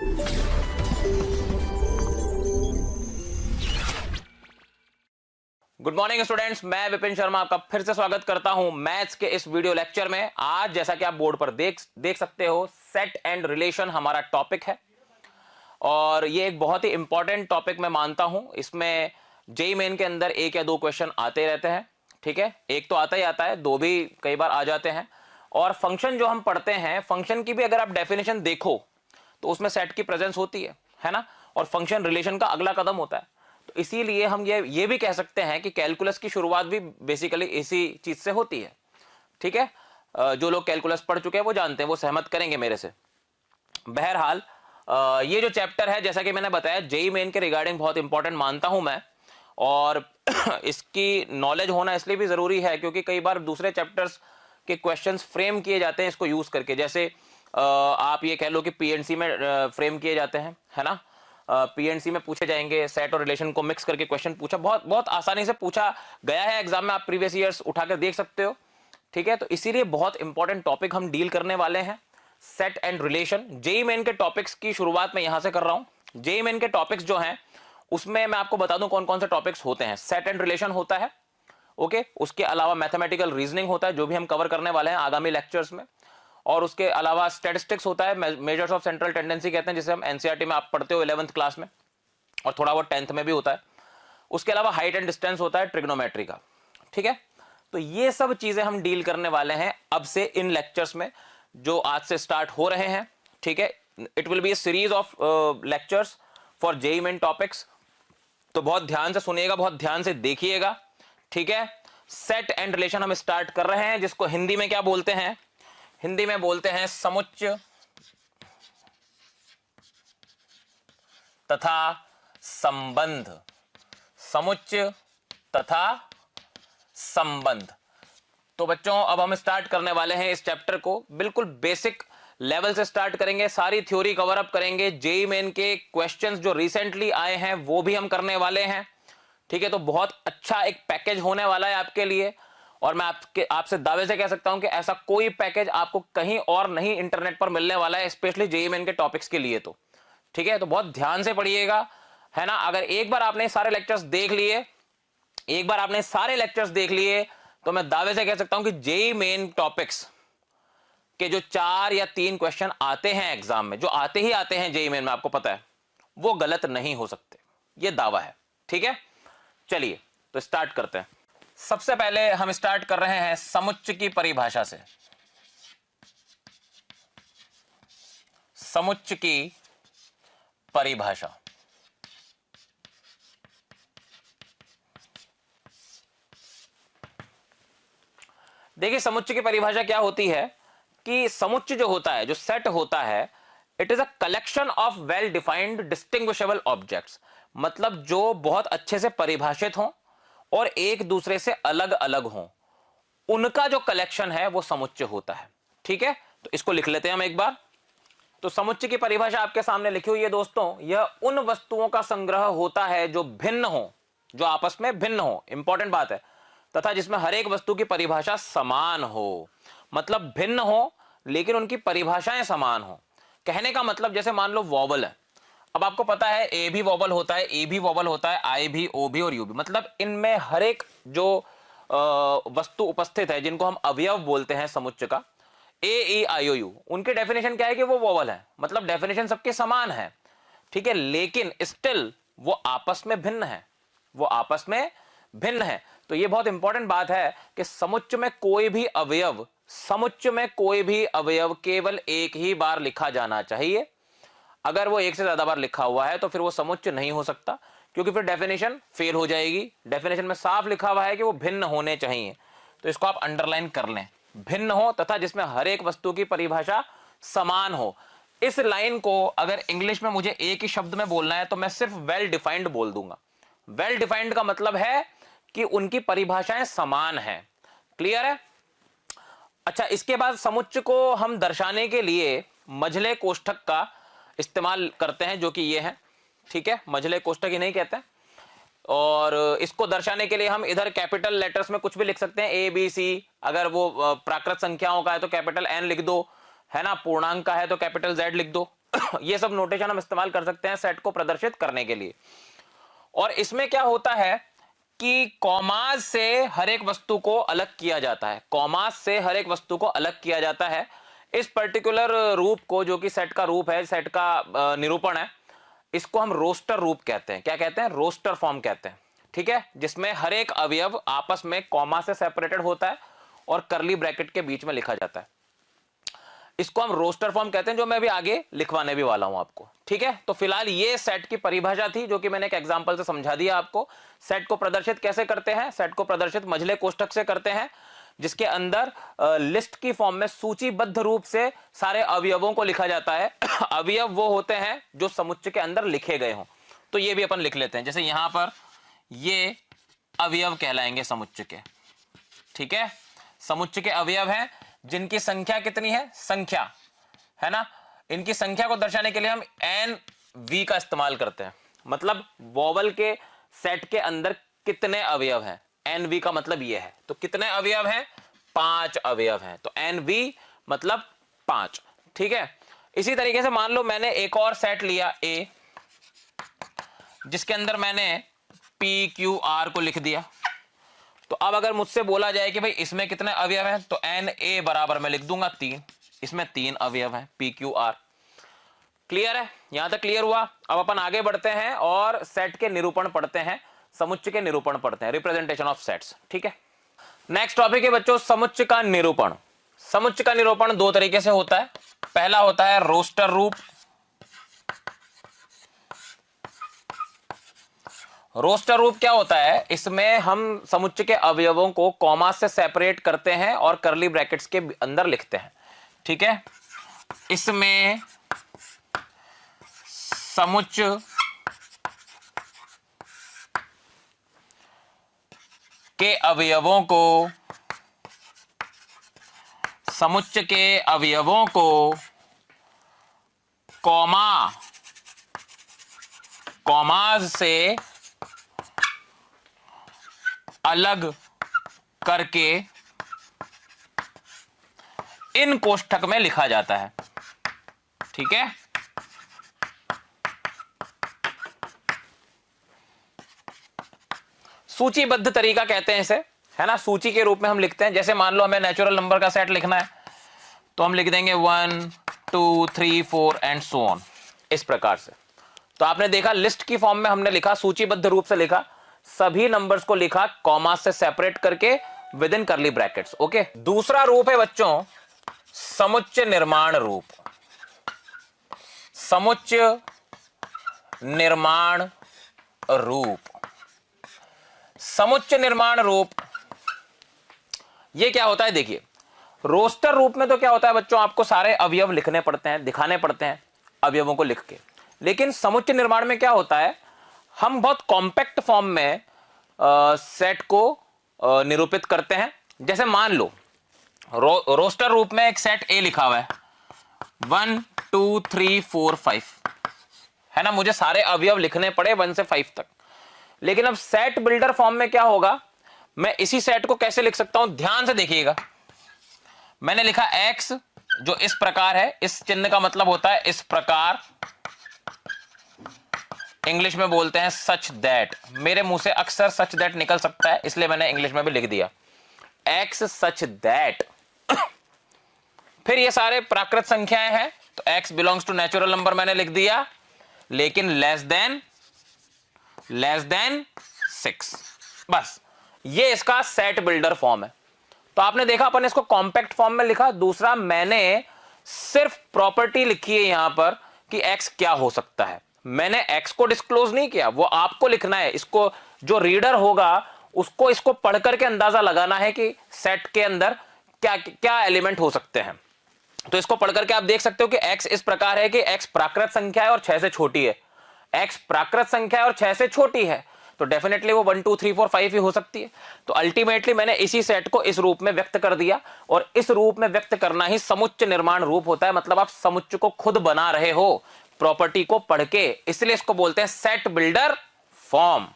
Good morning students, मैं विपिन शर्मा आपका फिर से स्वागत करता हूं मैथ्स के इस वीडियो लेक्चर में। आज जैसा कि आप बोर्ड पर देख सकते हो, सेट एंड रिलेशन हमारा टॉपिक है और ये एक बहुत ही इंपॉर्टेंट टॉपिक मैं मानता हूं। इसमें जेईई मेन के अंदर एक या दो क्वेश्चन आते रहते हैं, ठीक है। एक तो आता ही आता है, दो भी कई बार आ जाते हैं। और फंक्शन जो हम पढ़ते हैं, फंक्शन की भी अगर आप डेफिनेशन देखो तो उसमें सेट की प्रेजेंस होती है ना। और फंक्शन रिलेशन का अगला कदम होता है। तो इसीलिए हम ये भी कह सकते हैं कि कैलकुलस की शुरुआत भी बेसिकली इसी चीज से होती है, ठीक है। जो लोग कैलकुलस पढ़ चुके हैं वो जानते हैं, वो सहमत करेंगे मेरे से। बहरहाल ये जो चैप्टर है, जैसा कि मैंने बताया, जेईई मेन के रिगार्डिंग बहुत इंपॉर्टेंट मानता हूं मैं। और इसकी नॉलेज होना इसलिए भी जरूरी है क्योंकि कई बार दूसरे चैप्टर्स के क्वेश्चंस फ्रेम किए जाते हैं इसको यूज करके। जैसे आप ये कह लो कि पीएनसी में फ्रेम किए जाते हैं, है ना। पीएनसी में पूछे जाएंगे, सेट और रिलेशन को मिक्स करके क्वेश्चन पूछा, बहुत बहुत आसानी से पूछा गया है एग्जाम में। आप प्रीवियस ईयर्स उठाकर देख सकते हो, ठीक है। तो इसीलिए बहुत इंपॉर्टेंट टॉपिक हम डील करने वाले हैं, set and relation. JEE main के टॉपिक्स की शुरुआत मैं यहां से कर रहा हूं। जेईई मेन के टॉपिक्स जो हैं उसमें मैं आपको बता दूं कौन कौन से टॉपिक्स होते हैं। सेट एंड रिलेशन होता है, ओके। उसके अलावा मैथमेटिकल रीजनिंग होता है, जो भी हम कवर करने वाले हैं आगामी लेक्चर्स में। और उसके अलावा स्टैटिस्टिक्स होता है, मेजर्स ऑफ सेंट्रल टेंडेंसी कहते हैं, जिसे हम एनसीईआरटी में आप पढ़ते हो 11th क्लास में, और थोड़ा बहुत 10th में भी होता है। उसके अलावा हाइट एंड डिस्टेंस होता है, ट्रिग्नोमेट्री का, ठीक है। तो ये सब चीजें हम डील करने वाले हैं अब से इन लेक्चर्स में, जो आज से स्टार्ट हो रहे हैं, ठीक है। It will be a series of lectures for JEE main topics. तो बहुत ध्यान से सुनिएगा, बहुत ध्यान से देखिएगा, ठीक है। सेट एंड रिलेशन हम स्टार्ट कर रहे हैं, जिसको हिंदी में क्या बोलते हैं? हिंदी में बोलते हैं समुच्चय तथा संबंध। समुच्चय तथा संबंध। तो बच्चों, अब हम स्टार्ट करने वाले हैं इस चैप्टर को। बिल्कुल बेसिक लेवल से स्टार्ट करेंगे, सारी थ्योरी कवर अप करेंगे। जेईई मेन के क्वेश्चंस जो रिसेंटली आए हैं वो भी हम करने वाले हैं, ठीक है। तो बहुत अच्छा एक पैकेज होने वाला है आपके लिए। और मैं आपसे दावे से कह सकता हूं कि ऐसा कोई पैकेज आपको कहीं और नहीं इंटरनेट पर मिलने वाला है, स्पेशली जेईई मेन के टॉपिक्स के लिए। तो ठीक है, तो बहुत ध्यान से पढ़िएगा, है ना। अगर एक बार आपने सारे लेक्चर्स देख लिए, तो मैं दावे से कह सकता हूं कि जेईई मेन टॉपिक्स के जो 4 या 3 क्वेश्चन आते हैं एग्जाम में, जो आते ही आते हैं जेईई मेन में, आपको पता है, वो गलत नहीं हो सकते, ये दावा है, ठीक है। चलिए तो स्टार्ट करते हैं। सबसे पहले हम स्टार्ट कर रहे हैं समुच्चय की परिभाषा से। समुच्चय की परिभाषा। देखिए, समुच्चय की परिभाषा क्या होती है कि समुच्चय जो होता है, जो सेट होता है, it is a collection of well defined distinguishable objects. मतलब जो बहुत अच्छे से परिभाषित हों और एक दूसरे से अलग अलग हों, उनका जो कलेक्शन है वो समुच्चय होता है, ठीक है। तो इसको लिख लेते हैं हम एक बार। तो समुच्चय की परिभाषा आपके सामने लिखी हुई है दोस्तों। यह उन वस्तुओं का संग्रह होता है जो भिन्न हो, जो आपस में भिन्न हो, इंपॉर्टेंट बात है, तथा जिसमें हर एक वस्तु की परिभाषा समान हो। मतलब भिन्न हो लेकिन उनकी परिभाषाएं समान हो। कहने का मतलब, जैसे मान लो वॉवल है। अब आपको पता है ए भी वॉवल होता है, ए भी वॉवल होता है, आई भी, ओ भी और यू भी। मतलब इनमें हर एक जो वस्तु उपस्थित है, जिनको हम अवयव बोलते हैं समुच्चय का, ए, ई, आई, ओ, यू, उनके डेफिनेशन क्या है कि वो वॉवल है। मतलब डेफिनेशन सबके समान है, ठीक है। लेकिन स्टिल वो आपस में भिन्न है, वो आपस में भिन्न है। तो ये बहुत इंपॉर्टेंट बात है कि समुच्चय में कोई भी अवयव केवल एक ही बार लिखा जाना चाहिए। अगर वो एक से ज्यादा बार लिखा हुआ है तो फिर वो समुच्चय नहीं हो सकता, क्योंकि फिर डेफिनेशन फेल हो जाएगी। डेफिनेशन में साफ लिखा हुआ है कि वो भिन्न होने चाहिए, तो इसको आप अंडरलाइन कर लें। भिन्न हो तथा जिसमें हर एक वस्तु की परिभाषा समान हो। इस लाइन को अगर इंग्लिश में मुझे एक ही शब्द में बोलना है तो मैं सिर्फ वेल डिफाइंड बोल दूंगा। वेल डिफाइंड का मतलब है कि उनकी परिभाषाएं समान हैं। क्लियर है? अच्छा, इसके बाद समुच्चय को हम दर्शाने के लिए मझले कोष्ठक का इस्तेमाल करते हैं, जो कि ये है, ठीक है। मझले कोष्ठक ही नहीं कहते हैं। और इसको दर्शाने के लिए हम इधर कैपिटल लेटर्स में कुछ भी लिख सकते हैं, ए बी सी। अगर वो प्राकृत संख्याओं का है तो कैपिटल एन लिख दो, है ना। पूर्णांक का है तो कैपिटल जेड लिख दो, ये सब नोटेशन हम इस्तेमाल कर सकते हैं सेट को प्रदर्शित करने के लिए। और इसमें क्या होता है कि कॉमास से हर एक वस्तु को अलग किया जाता है, कॉमास से हर एक वस्तु को अलग किया जाता है। इस पर्टिकुलर रूप को, जो कि सेट का रूप है, सेट का निरूपण है, इसको हम रोस्टर रूप कहते हैं। क्या कहते हैं? रोस्टर फॉर्म कहते हैं। ठीक है, जिसमें हर एक अवयव आपस में कॉमा से सेपरेटेड होता है और करली ब्रैकेट के बीच में लिखा जाता है। इसको हम रोस्टर फॉर्म कहते हैं, जो मैं अभी आगे लिखवाने भी वाला हूं आपको। ठीक है, तो फिलहाल ये सेट की परिभाषा थी, जो कि मैंने एक एग्जांपल से समझा दिया आपको। सेट को प्रदर्शित कैसे करते हैं? सेट को प्रदर्शित मझले कोष्ठक से करते हैं, जिसके अंदर लिस्ट की फॉर्म में सूचीबद्ध रूप से सारे अवयवों को लिखा जाता है। अवयव वो होते हैं जो समुच्चय के अंदर लिखे गए हों। तो ये भी अपन लिख लेते हैं, जैसे यहां पर ये अवयव कहलाएंगे समुच्चय के। ठीक है, समुच्चय के अवयव हैं जिनकी संख्या कितनी है? संख्या है ना। इनकी संख्या को दर्शाने के लिए हम एन वी का इस्तेमाल करते हैं, मतलब वोवल के सेट के अंदर कितने अवयव हैं। एन वी का मतलब ये है। तो कितने अवयव हैं? 5 अवयव हैं। तो एन वी मतलब 5। ठीक है, इसी तरीके से मान लो मैंने एक और सेट लिया ए, जिसके अंदर मैंने पी क्यू आर को लिख दिया। तो अब अगर मुझसे बोला जाए कि भाई इसमें कितने अवयव हैं, तो एन ए बराबर मैं लिख दूंगा 3। इसमें 3 अवयव हैं, पी क्यू आर। क्लियर है? यहां तक क्लियर हुआ? अब अपन आगे बढ़ते हैं और सेट के निरूपण पढ़ते हैं, समुच्चय के निरूपण पढ़ते हैं, रिप्रेजेंटेशन ऑफ सेट्स। ठीक है, नेक्स्ट टॉपिक है बच्चों समुच्चय का निरूपण। समुच्चय का निरूपण 2 तरीके से होता है। पहला होता है रोस्टर रूप। रोस्टर रूप क्या होता है? इसमें हम समुच्चय के अवयवों को कॉमा से सेपरेट करते हैं और करली ब्रैकेट्स के अंदर लिखते हैं। ठीक है, इसमें समुच्चय के अवयवों को कॉमाज से अलग करके इन कोष्ठक में लिखा जाता है। ठीक है, सूचीबद्ध तरीका कहते हैं इसे, है ना। सूची के रूप में हम लिखते हैं। जैसे मान लो हमें नेचुरल नंबर का सेट लिखना है, तो हम लिख देंगे 1 2 3 4 एंड सो ऑन, इस प्रकार से। तो आपने देखा लिस्ट की फॉर्म में हमने लिखा, सूचीबद्ध रूप से लिखा, सभी नंबर्स को लिखा कॉमा से सेपरेट करके विद इन करली ब्रैकेट्स। ओके, दूसरा रूप है बच्चों समुच्चय निर्माण रूप। समुच्चय निर्माण रूप, समुच्चय निर्माण रूप ये क्या होता है? देखिए, रोस्टर रूप में तो क्या होता है बच्चों, आपको सारे अवयव लिखने पड़ते हैं, दिखाने पड़ते हैं अवयवों को लिख के। लेकिन समुच्चय निर्माण में क्या होता है, हम बहुत कॉम्पैक्ट फॉर्म में सेट को निरूपित करते हैं। जैसे मान लो रोस्टर रूप में एक सेट ए लिखा हुआ है 1 2 3 4 5, है ना। मुझे सारे अवयव लिखने पड़े 1 से 5 तक। लेकिन अब सेट बिल्डर फॉर्म में क्या होगा, मैं इसी सेट को कैसे लिख सकता हूं? ध्यान से देखिएगा, मैंने लिखा x जो इस प्रकार है, इस चिन्ह का मतलब होता है इस प्रकार, इंग्लिश में बोलते हैं सच दैट। मेरे मुंह से अक्सर सच दैट निकल सकता है, इसलिए मैंने इंग्लिश में भी लिख दिया x सच दैट। फिर ये सारे प्राकृत संख्याएं हैं, तो x belongs to natural number मैंने लिख दिया, लेकिन लेस देन 6। बस ये इसका सेट बिल्डर फॉर्म है। तो आपने देखा अपन इसको कॉम्पैक्ट फॉर्म में लिखा। दूसरा, मैंने सिर्फ प्रॉपर्टी लिखी है यहां पर कि x क्या हो सकता है। मैंने x को डिस्क्लोज नहीं किया, वो आपको लिखना है। इसको जो रीडर होगा उसको इसको पढ़ करके अंदाजा लगाना है कि सेट के अंदर क्या क्या एलिमेंट हो सकते हैं। तो इसको पढ़ करके आप देख सकते हो कि x इस प्रकार है कि x प्राकृत संख्या है और 6 से छोटी है। x प्राकृत संख्या है और 6 से छोटी है, तो डेफिनेटली वो 1 2 3 4 5 ही हो सकती है। तो अल्टीमेटली मैंने इसी सेट को इस रूप में व्यक्त कर दिया, और इस रूप में व्यक्त करना ही समुच्चय निर्माण रूप होता है। मतलब आप समुच्चय को खुद बना रहे हो प्रॉपर्टी को पढ़ के, इसलिए इसको बोलते हैं सेट बिल्डर फॉर्म।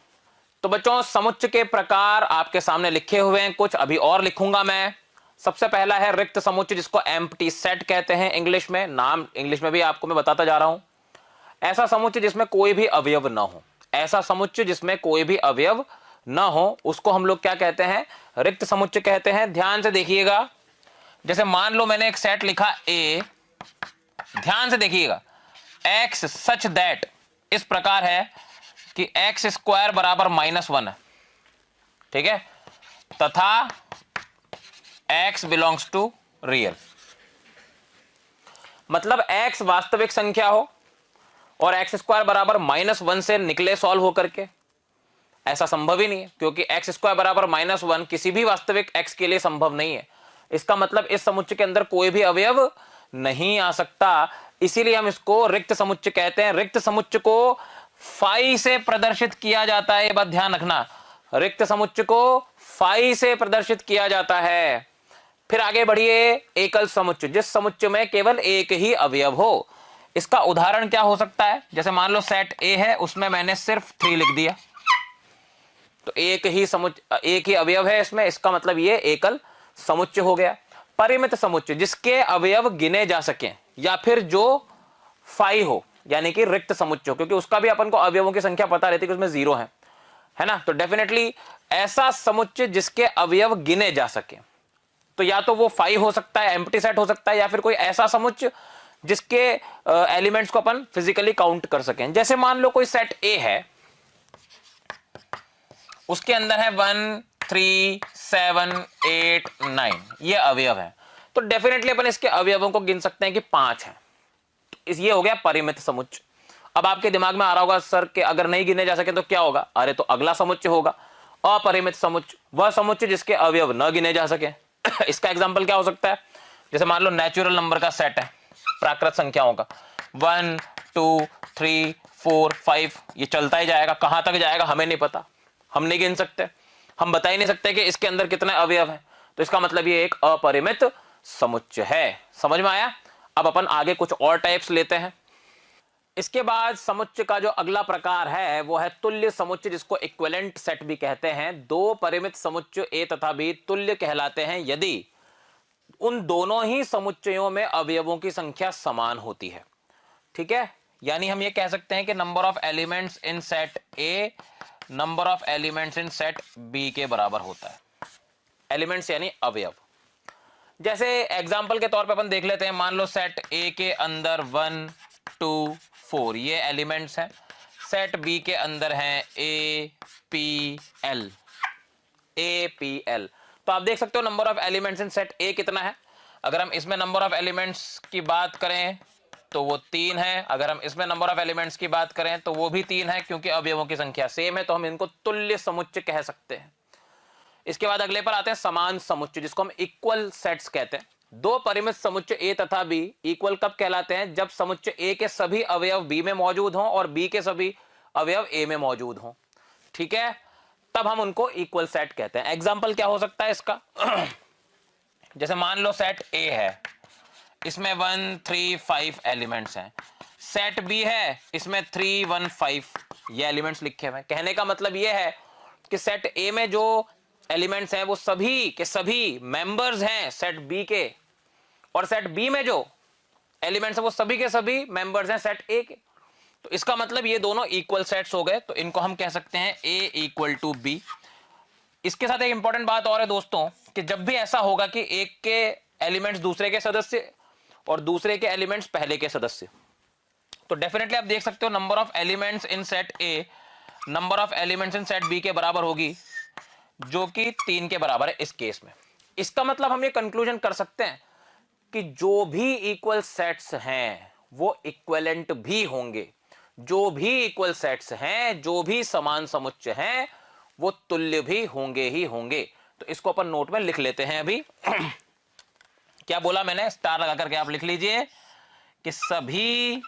तो बच्चों, समुच्चय के प्रकार आपके सामने लिखे हुए हैं, कुछ अभी और लिखूंगा मैं। सबसे पहला है रिक्त समुच्चय, जिसको एम्प्टी सेट कहते हैं इंग्लिश में, नाम इंग्लिश में भी आपको मैं बताता जा रहा हूं। ऐसा समुच्चय जिसमें कोई भी अवयव ना हो, ऐसा समुच्चय जिसमें कोई भी अवयव ना हो, उसको हम लोग क्या कहते हैं? रिक्त समुच्चय कहते हैं। ध्यान से देखिएगा, जैसे मान लो मैंने एक सेट लिखा ए, ध्यान से देखिएगा, एक्स सच दैट इस प्रकार है कि एक्स स्क्वायर बराबर -1 है, ठीक है, तथा x बिलोंग्स टू रियल। मतलब x वास्तविक संख्या हो और एक्स स्क्वायर बराबर -1 से निकले सॉल्व होकर के, ऐसा संभव ही नहीं है, क्योंकि एक्स स्क्वायर बराबर -1 किसी भी वास्तविक x के लिए संभव नहीं है। इसका मतलब इस समुच्चय के अंदर कोई भी अवयव नहीं आ सकता, इसीलिए हम इसको रिक्त समुच्चय कहते हैं। रिक्त समुच्चय को फाई से प्रदर्शित किया जाता है, ये बात ध्यान रखना, रिक्त समुच्चय को फाई से प्रदर्शित किया जाता है। फिर आगे बढ़िए, एकल समुच्चय, जिस समुच्चय में केवल एक ही अवयव हो। इसका उदाहरण क्या हो सकता है? जैसे मान लो सेट ए है, उसमें मैंने सिर्फ 3 लिख दिया, तो एक ही अवयव है इसमें, इसका मतलब ये एकल समुच्चय हो गया। परिमित समुच्चय, जिसके अवयव गिने जा सके, या फिर जो फाई हो, यानी कि रिक्त समुच्चय हो, क्योंकि उसका भी अपन को अवयवों की संख्या पता रहती है कि उसमें 0 है ना। तो डेफिनेटली ऐसा समुच्चय जिसके अवयव गिने जा सके, तो या तो वो फाई हो सकता है, एम्प्टी सेट हो सकता है, या फिर कोई ऐसा समुच्चय जिसके एलिमेंट्स को अपन फिजिकली काउंट कर सकें। जैसे मान लो कोई सेट ए है, उसके अंदर है 1 3 7 8 9, ये अवयव है, तो डेफिनेटली अपन इसके अवयवों को गिन सकते हैं कि 5 है। ये हो गया परिमित समुच्चय। अब आपके दिमाग में आ रहा होगा सर कि अगर नहीं गिने जा सके तो क्या होगा? अरे तो अगला समुच्चय होगा अपरिमित समुच्चय, वह समुच्चय जिसके अवयव न गिने जा सके। इसका एग्जांपल क्या हो सकता है? जैसे मान लो नेचुरल नंबर का सेट है, प्राकृत संख्याओं का, 1 2 3 4 5, ये चलता ही जाएगा, कहां तक जाएगा हमें नहीं पता, हम नहीं गिन सकते, हम बता ही नहीं सकते कि इसके अंदर कितने अवयव हैं, तो इसका मतलब ये एक अपरिमित समुच्चय है। समझ में आया? अब अपन आगे कुछ और टाइप्स लेते हैं। इसके बाद समुच्चय का जो अगला प्रकार है वो है तुल्य समुच्चय, जिसको इक्विवेलेंट सेट भी कहते हैं। दो परिमित समुच्चय ए तथा बी तुल्य कहलाते हैं यदि उन दोनों ही समुच्चयों में अवयवों की संख्या समान होती है, ठीक है। यानी हम ये कह सकते हैं कि number of elements in set A number of elements in set B के बराबर होता है। एलिमेंट्स यानी अवयव। जैसे एग्जाम्पल के तौर पे अपन देख लेते हैं, मान लो सेट ए के अंदर 1 2 4 ये एलिमेंट्स हैं, सेट बी के अंदर हैं ए पी एल। तो आप देख सकते हो number of elements in set ए कितना है। अगर हम इसमें नंबर ऑफ एलिमेंट्स की बात करें तो वो 3 है, अगर हम इसमें नंबर ऑफ एलिमेंट्स की बात करें तो वो भी 3 है, क्योंकि अवयवों की संख्या सेम है, तो हम इनको तुल्य समुच्चय कह सकते हैं। इसके बाद अगले पर आते हैं समान समुच्चय, जिसको हम इक्वल सेट्स कहते हैं। दो परिमित समुच्चय ए तथा बी इक्वल कब कहलाते हैं? जब समुच्चय ए के सभी अवयव बी में मौजूद हों और बी के सभी अवयव ए में मौजूद हों, ठीक है, तब हम उनको इक्वल सेट कहते हैं। एग्जाम्पल क्या हो सकता है इसका? जैसे मान लो सेट ए है, इसमें 1 3 5 एलिमेंट्स हैं, सेट बी है, इसमें 3 1 5 ये एलिमेंट्स लिखे हुए हैं। कहने का मतलब ये है कि सेट ए में जो एलिमेंट्स हैं वो सभी के सभी मेंबर्स हैं सेट बी के, और सेट बी में जो एलिमेंट्स हैं वो सभी के सभी मेंबर्स हैं सेट ए के। तो इसका मतलब ये दोनों इक्वल सेट्स हो गए, तो इनको हम कह सकते हैं ए इक्वल टू बी। इसके साथ एक इंपॉर्टेंट बात और है दोस्तों, कि जब भी ऐसा होगा कि एक के एलिमेंट्स दूसरे के सदस्य और दूसरे के एलिमेंट्स पहले के सदस्य, तो डेफिनेटली आप देख सकते हो number of elements in set A number of elements in set B के बराबर होगी, जो कि 3 के बराबर है इस केस में। इसका मतलब हम ये कंक्लूजन कर सकते हैं कि जो भी इक्वल सेट्स हैं वो इक्विवेलेंट भी होंगे, जो भी इक्वल सेट्स हैं, जो भी समान समुच्चय हैं, वो तुल्य भी होंगे ही होंगे। तो इसको अपन नोट में लिख लेते हैं अभी। क्या बोला मैंने? स्टार लगा करके आप लिख लीजिए कि सभी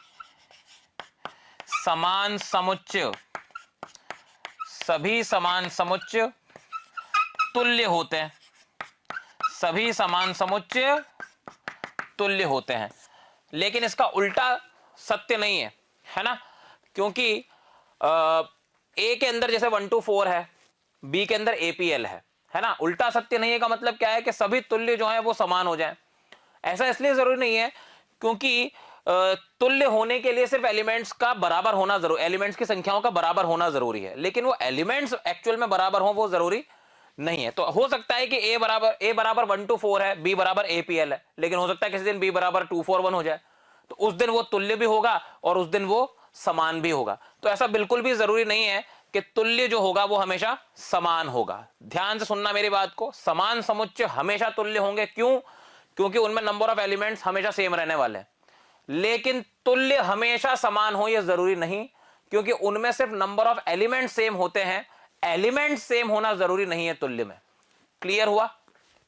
समान समुच्चय तुल्य होते हैं, सभी समान समुच्चय तुल्य होते हैं। लेकिन इसका उल्टा सत्य नहीं है ना, क्योंकि ए के अंदर जैसे 1 2 4 है, बी के अंदर एपीएल है, है ना। उल्टा सत्य नहीं है का मतलब क्या है कि सभी तुल्य जो है वो समान हो जाए। ऐसा इसलिए जरूरी नहीं है क्योंकि तुल्य होने के लिए सिर्फ एलिमेंट्स का बराबर होना जरूरी, एलिमेंट्स की संख्याओं का बराबर होना जरूरी है, लेकिन वो एलिमेंट्स एक्चुअल में बराबर हो वो जरूरी नहीं है। तो हो सकता है कि a बराबर 1 to 4 है, b बराबर apl है, लेकिन हो सकता है किसी दिन b बराबर 2 4 1 हो जाए, तो उस दिन वो तुल्य भी होगा और उस दिन वो समान भी होगा। तो ऐसा बिल्कुल भी जरूरी नहीं है कि तुल्य जो होगा वो हमेशा समान होगा। ध्यान से सुनना मेरी बात को, समान समुच्चय हमेशा तुल्य होंगे। क्यों? क्योंकि उनमें नंबर ऑफ एलिमेंट्स हमेशा सेम रहने वाले हैं। लेकिन तुल्य हमेशा समान हो यह जरूरी नहीं, क्योंकि उनमें सिर्फ नंबर ऑफ एलिमेंट सेम होते हैं, एलिमेंट सेम होना जरूरी नहीं है तुल्य में। क्लियर हुआ?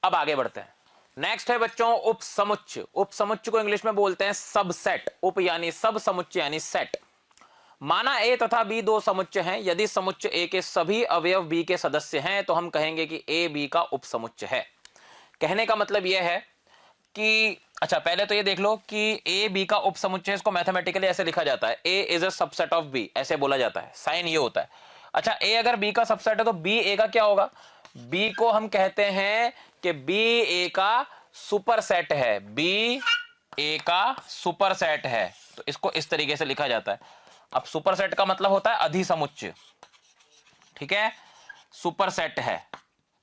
अब आगे बढ़ते हैं। नेक्स्ट है बच्चों उपसमुच्चय। उपसमुच्चय को इंग्लिश में बोलते हैं सबसेट। उप यानी सब, समुच्चय यानी सेट। माना ए तथा बी दो समुच्चय हैं, यदि समुच्चय ए के सभी अवयव बी के सदस्य हैं तो हम कहेंगे कि ए बी का उपसमुच्चय है। कहने का मतलब यह है कि अच्छा पहले तो ये देख लो कि ए बी का उपसमुच्चय, इसको मैथमेटिकली ऐसे लिखा जाता है, A is a subset of B, ऐसे बोला जाता है, साइन ये होता है। अच्छा ए अगर बी का सबसेट है तो बी ए का क्या होगा? बी को हम कहते हैं कि बी ए का सुपरसेट है, बी ए का सुपरसेट है, तो इसको इस तरीके से लिखा जाता है। अब सुपरसेट का मतलब होता है अधिसमुच्चय, ठीक है, सुपरसेट है।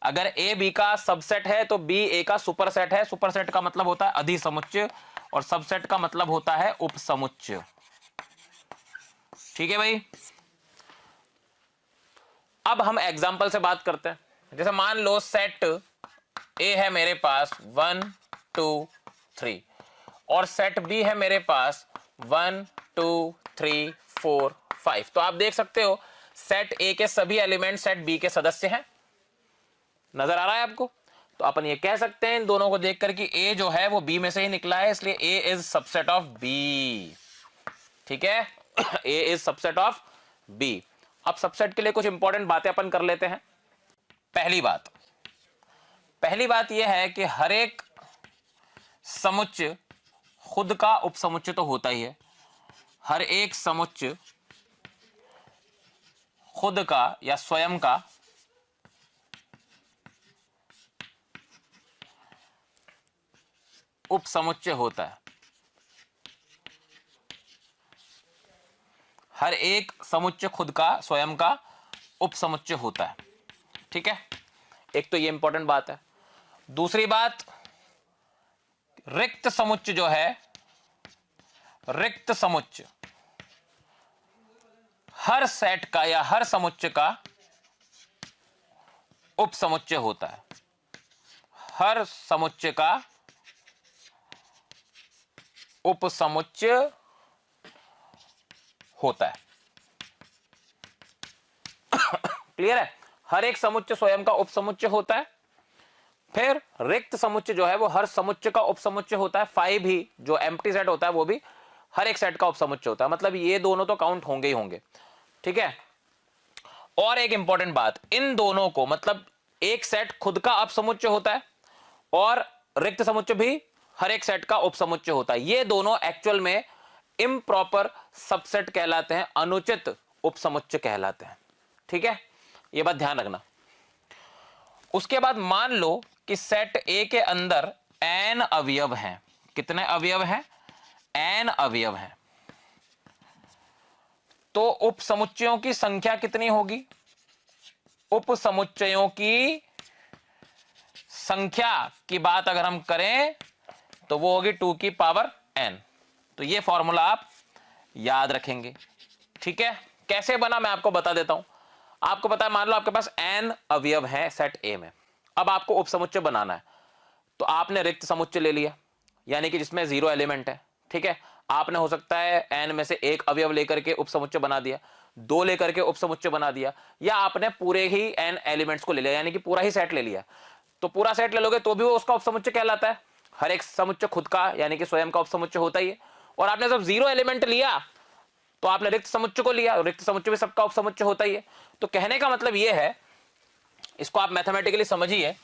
अगर ए बी का सबसेट है तो बी ए का सुपरसेट है। सुपरसेट का मतलब होता है अधिसमुच्चय और सबसेट का मतलब होता है उपसमुच्चय। ठीक है भाई। अब हम एग्जांपल से बात करते हैं। जैसे मान लो सेट ए है मेरे पास 1 2 3 और सेट बी है मेरे पास 1 2 3 4 5। तो आप देख सकते हो सेट ए के सभी एलिमेंट सेट बी के सदस्य हैं। नजर आ रहा है आपको? तो अपन ये कह सकते हैं इन दोनों को देखकर कि ए जो है वो बी में से ही निकला है, इसलिए ए इज सबसेट ऑफ बी। ठीक है, A is subset of B. अब सबसेट के लिए कुछ इंपॉर्टेंट बातें अपन कर लेते हैं। पहली बात यह है कि हर एक समुच्चय खुद का उपसमुच्चय तो होता ही है। हर एक समुच्चय खुद का या स्वयं का उपसमुच्चय होता है। हर एक समुच्चय खुद का स्वयं का उपसमुच्चय होता है। ठीक है, एक तो ये इंपॉर्टेंट बात है। दूसरी बात, रिक्त समुच्चय जो है, रिक्त समुच्चय हर सेट का या हर समुच्चय का उपसमुच्चय होता है। हर समुच्चय का उपसमुच्चय होता है। क्लियर है? हर एक समुच्चय स्वयं का उपसमुच्चय होता है। फिर रिक्त समुच्चय जो है वो हर समुच्चय का उपसमुच्चय होता है। 5 ही जो एम्प्टी सेट होता है वो भी हर एक सेट का उपसमुच्चय होता है। मतलब ये दोनों तो काउंट होंगे ही होंगे। ठीक है, और एक इंपॉर्टेंट बात, इन दोनों को मतलब एक सेट खुद का उपसमुच्चय होता है और रिक्त समुच्चय भी हर एक सेट का उपसमुच्चय होता है। ये दोनों एक्चुअल में इम्प्रॉपर सबसेट कहलाते हैं, अनुचित उपसमुच्चय कहलाते हैं। ठीक है, ये बात ध्यान रखना। उसके बाद मान लो कि सेट ए के अंदर n अवयव हैं। कितने अवयव हैं? n अवयव हैं। तो उपसमुच्चयों की संख्या कितनी होगी? उपसमुच्चयों की संख्या की बात अगर हम करें तो वो होगी 2 की पावर n। तो ये फॉर्मूला आप याद रखेंगे। ठीक है, कैसे बना मैं आपको बता देता हूं। आपको पता है, मान लो आपके पास n अवयव है सेट ए में। अब आपको उपसमुच्चय बनाना है तो आपने रिक्त समुच्चय ले लिया, यानी कि जिसमें 0 एलिमेंट है। ठीक है, आपने हो सकता है n में से एक अवयव लेकर के उपसमुच्चय बना दिया, 2 लेकर के उपसमुच्चय बना दिया, या आपने पूरे ही n एलिमेंट्स को ले लिया, यानी कि पूरा ही सेट ले लिया। तो पूरा सेट ले लोगे तो भी वो उसका उपसमुच्चय कहलाता है। हर एक समुच्चय खुद का यानी कि स्वयं का उपसमुच्चय होता ही है। और आपने जब 0 एलिमेंट लिया तो आपने रिक्त समुच्चय को लिया, रिक्त समुच्चय भी सबका उपसमुच्चय होता ही है। तो कहने का मतलब यह है, इसको आप मैथमेटिकली समझिए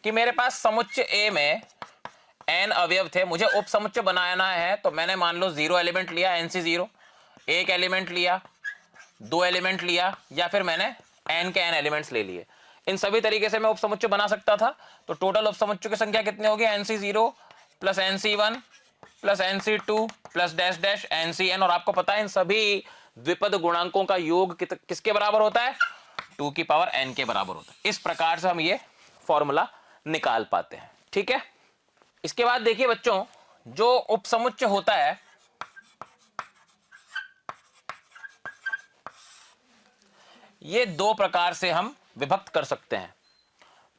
कि मेरे पास समुच्चय ए में n अवयव थे, मुझे उपसमुच्चय बनाना है तो मैंने मान लो 0 एलिमेंट लिया, NC0, एक एलिमेंट लिया, 2 एलिमेंट लिया, या फिर मैंने n के n एलिमेंट्स ले लिए। इन सभी तरीके से मैं उपसमुच्चय बना सकता था। तो टोटल उपसमुच्चयों की संख्या कितनी होगी, NC0 plus NC1 plus NC2 plus dash dash NCN। और आपको पता है इन सभी द्विपद गुणांकों का योग किसके बराबर होता है, 2 की पावर n के बराबर होता है। इस प्रकार से हम ये फॉर्मूला निकाल पाते हैं। ठीक है, इसके बाद देखिए बच्चों, जो उपसमुच्चय होता है ये दो प्रकार से हम विभक्त कर सकते हैं।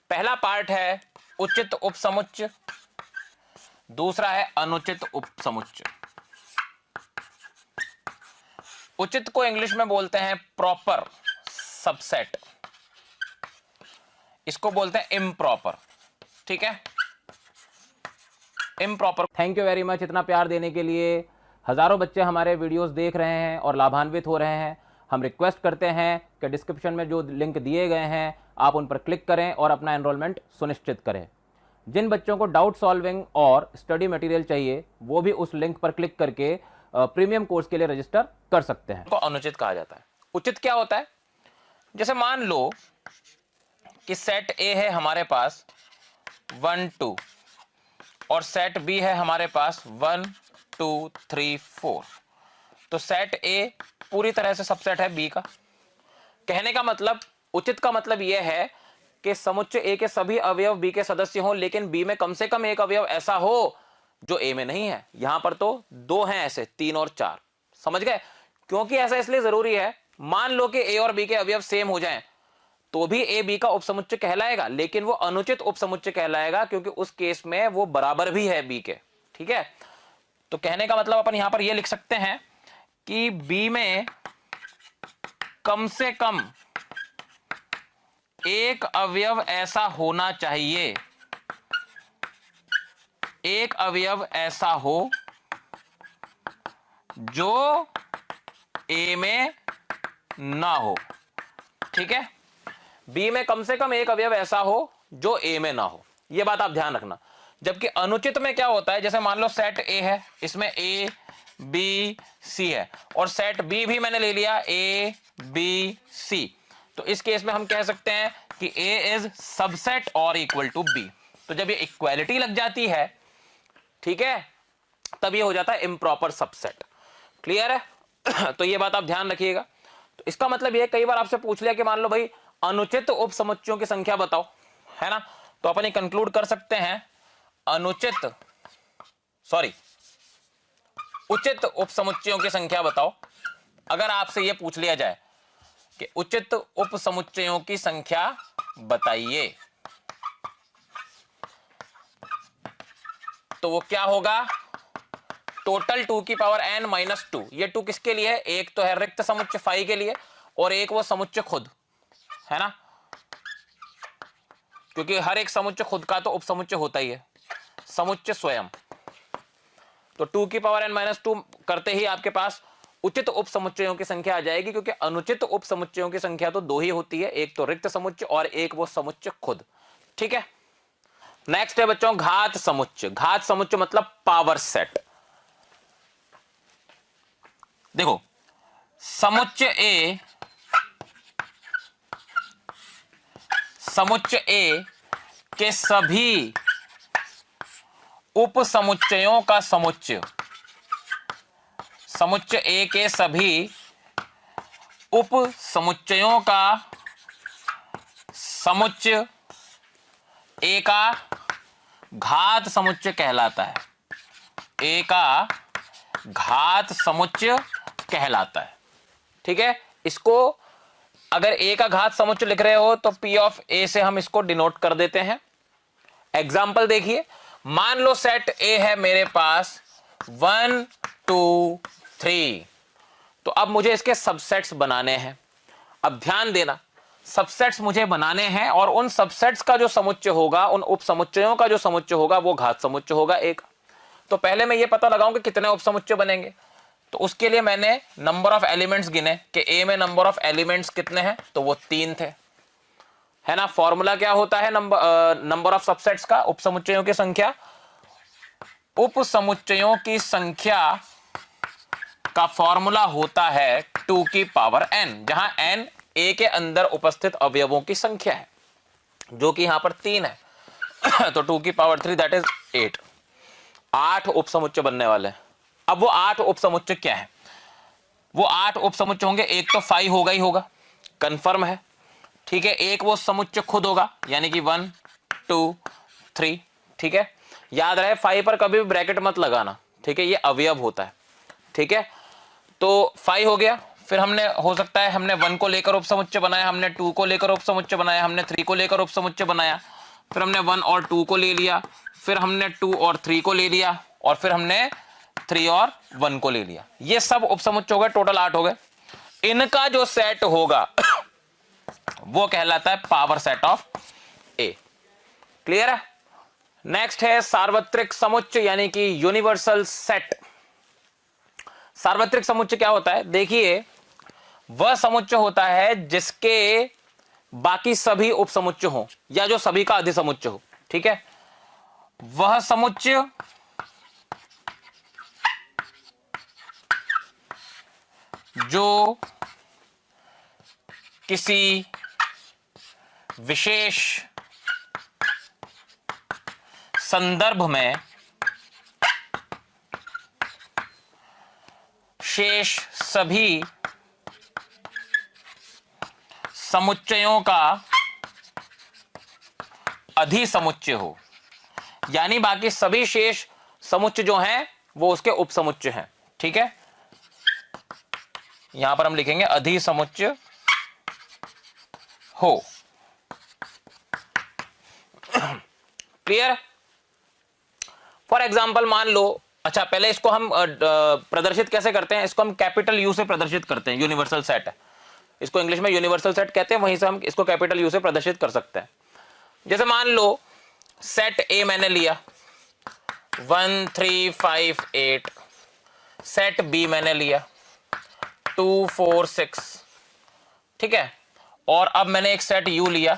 पहला पार्ट है उचित उपसमुच्चय, दूसरा है अनुचित उपसमुच्चय। उचित को इंग्लिश में बोलते हैं प्रॉपर सबसेट, इसको बोलते हैं इम्प्रॉपर। ठीक है, improper. Thank you very much इतना प्यार देने के लिए। हजारों बच्चे हमारे वीडियोस देख रहे हैं और लाभान्वित हो रहे हैं। हम रिक्वेस्ट करते हैं कि डिस्क्रिप्शन में जो लिंक दिए गए हैं आप उन पर क्लिक करें और अपना एनरोलमेंट सुनिश्चित करें। जिन बच्चों को डाउट सॉल्विंग और स्टडी मटेरियल चाहिए वो भी उस लिंक पर क्लिक करके प्रीमियम कोर्स के लिए रजिस्टर कर सकते हैं। को अनुचित कहा जाता है। उचित क्या होता है, जैसे मान लो कि सेट ए है हमारे पास 1 2 और सेट बी है हमारे पास 1 2 3 4। तो सेट ए पूरी तरह से सबसेट है बी का। कहने का मतलब, उचित का मतलब यह है कि समुच्चय ए के सभी अवयव बी के सदस्य हों, लेकिन बी में कम से कम एक अवयव ऐसा हो जो ए में नहीं है। यहां पर तो दो हैं ऐसे, 3 और 4। समझ गए? क्योंकि ऐसा इसलिए जरूरी है, मान लो कि ए और बी के अवयव सेम हो जाएं तो भी ए बी का उपसमुच्चय कहलाएगा, लेकिन वो अनुचित उपसमुच्चय कहलाएगा क्योंकि उस केस में वो बराबर भी है बी के। ठीक है, तो कहने का मतलब अपन यहां पर ये लिख सकते हैं कि बी में कम से कम एक अवयव ऐसा होना चाहिए, एक अवयव ऐसा हो जो ए में ना हो। ठीक है, बी में कम से कम एक अवयव ऐसा हो जो ए में ना हो, यह बात आप ध्यान रखना। जबकि अनुचित में क्या होता है, जैसे मान लो सेट ए है, इसमें ए बी सी है और सेट बी भी मैंने ले लिया ए बी सी। तो इस केस में हम कह सकते हैं कि ए इज सबसेट और इक्वल टू बी। तो जब ये इक्वालिटी लग जाती है, ठीक है, तब ये हो जाता है इम्प्रॉपर सबसेट। क्लियर है? तो ये बात आप ध्यान रखिएगा। तो इसका मतलब ये, कई बार आपसे पूछ लिया कि मान लो भाई अनुचित उपसमुच्चयों की संख्या बताओ, है ना, तो अपन ये कंक्लूड कर सकते हैं उचित उपसमुच्चयों की संख्या बताओ। अगर आपसे यह पूछ लिया जाए कि उचित उपसमुच्चयों की संख्या बताइए, तो वो क्या होगा, टोटल 2 की पावर n माइनस 2। ये 2 किसके लिए है, एक तो है रिक्त समुच्चय फाई के लिए और एक वो समुच्चय खुद, है ना, क्योंकि हर एक समुच्चय खुद का तो उपसमुच्चय होता ही है, समुच्चय स्वयं। तो 2 की पावर n माइनस 2 करते ही आपके पास उचित उपसमुच्चयों की संख्या आ जाएगी, क्योंकि अनुचित उपसमुच्चयों की संख्या तो 2 ही होती है, एक तो रिक्त समुच्चय और एक वो समुच्चय खुद। ठीक है, नेक्स्ट है बच्चों घात समुच्चय। घात समुच्चय मतलब पावर सेट। देखो, समुच्चय ए के सभी उपसमुच्चयों का समुच्चय, समुच्चय ए के सभी उपसमुच्चयों का समुच्चय ए का घात समुच्चय कहलाता है। ए का घात समुच्चय कहलाता है। ठीक है, इसको अगर ए का घात समुच्चय लिख रहे हो तो P ऑफ ए से हम इसको डिनोट कर देते हैं। एग्जाम्पल देखिए, मान लो सेट ए है मेरे पास 1 2 3। तो अब मुझे इसके सबसेट्स बनाने हैं। अब ध्यान देना, सबसेट्स मुझे बनाने हैं और उन सबसेट्स का जो समुच्चय होगा, उन उपसमुच्चयों का जो समुच्चय होगा वो घात समुच्चय होगा एक। तो पहले मैं ये पता लगाऊं कि कितने उपसमुच्चय बनेंगे। तो उसके लिए मैंने नंबर ऑफ एलिमेंट्स गिने कि ए में नंबर ऑफ एलिमेंट्स कितने हैं, तो वो 3 थे, है ना। फॉर्मूला क्या होता है नंबर ऑफ सबसेट्स का, उपसमुच्चयों की संख्या, उपसमुच्चयों की संख्या का फॉर्मूला होता है 2 की पावर n, जहां n ए के अंदर उपस्थित अवयवों की संख्या है। जो कि यहां पर 3 है तो 2 की पावर 3 दैट इज 8। 8 उपसमुच्चय बनने वाले हैं। अब वो 8 उपसमुच्चय क्या है? वो 8 उपसमुच्चय होंगे। एक तो 5 होगा ही होगा, कंफर्म है, ठीक है। एक वो समुच्चय खुद होगा, यानी कि 1 2 3, ठीक है। याद रहे 5 पर कभी भी ब्रैकेट मत लगाना, ठीक है, ये अवयव होता है, ठीक है। तो 5 हो गया। फिर हमने, हो सकता है हमने 1 को लेकर उपसमुच्चय बनाया, हमने 2 को लेकर उपसमुच्चय बनाया, हमने 3 को लेकर उपसमुच्चय बनाया, फिर हमने 1 और 2 को ले लिया, फिर हमने 2 और 3 को ले लिया, और फिर हमने 3 और 1 को ले लिया। ये सब उपसमुच्चय हो गए, टोटल 8 हो गए। इनका जो सेट होगा वो कहलाता है power set of A. Clear है? नेक्स्ट है सार्वत्रिक समुच्चय यानी कि यूनिवर्सल सेट। सार्वत्रिक समुच्चय क्या होता है? देखिए, वह समुच्चय होता है जिसके बाकी सभी उपसमुच्चय हो या जो सभी का अधिसमुच्चय हो, ठीक है। वह समुच्चय जो किसी विशेष संदर्भ में शेष सभी समुच्चयों का अधिसमुच्चय हो, यानी बाकी सभी शेष समुच्चय जो हैं वो उसके उपसमुच्चय हैं, ठीक है। यहां पर हम लिखेंगे अधिसमुच्चय हो। क्लियर? फॉर एग्जाम्पल मान लो, अच्छा पहले इसको हम प्रदर्शित कैसे करते हैं? इसको हम कैपिटल यू से प्रदर्शित करते हैं। यूनिवर्सल सेट है, इसको इंग्लिश में यूनिवर्सल सेट कहते हैं, वहीं से हम इसको कैपिटल यू से प्रदर्शित कर सकते हैं। जैसे मान लो सेट ए मैंने लिया 1 3 5 8, सेट बी मैंने लिया 2 4 6, ठीक है। और अब मैंने एक सेट यू लिया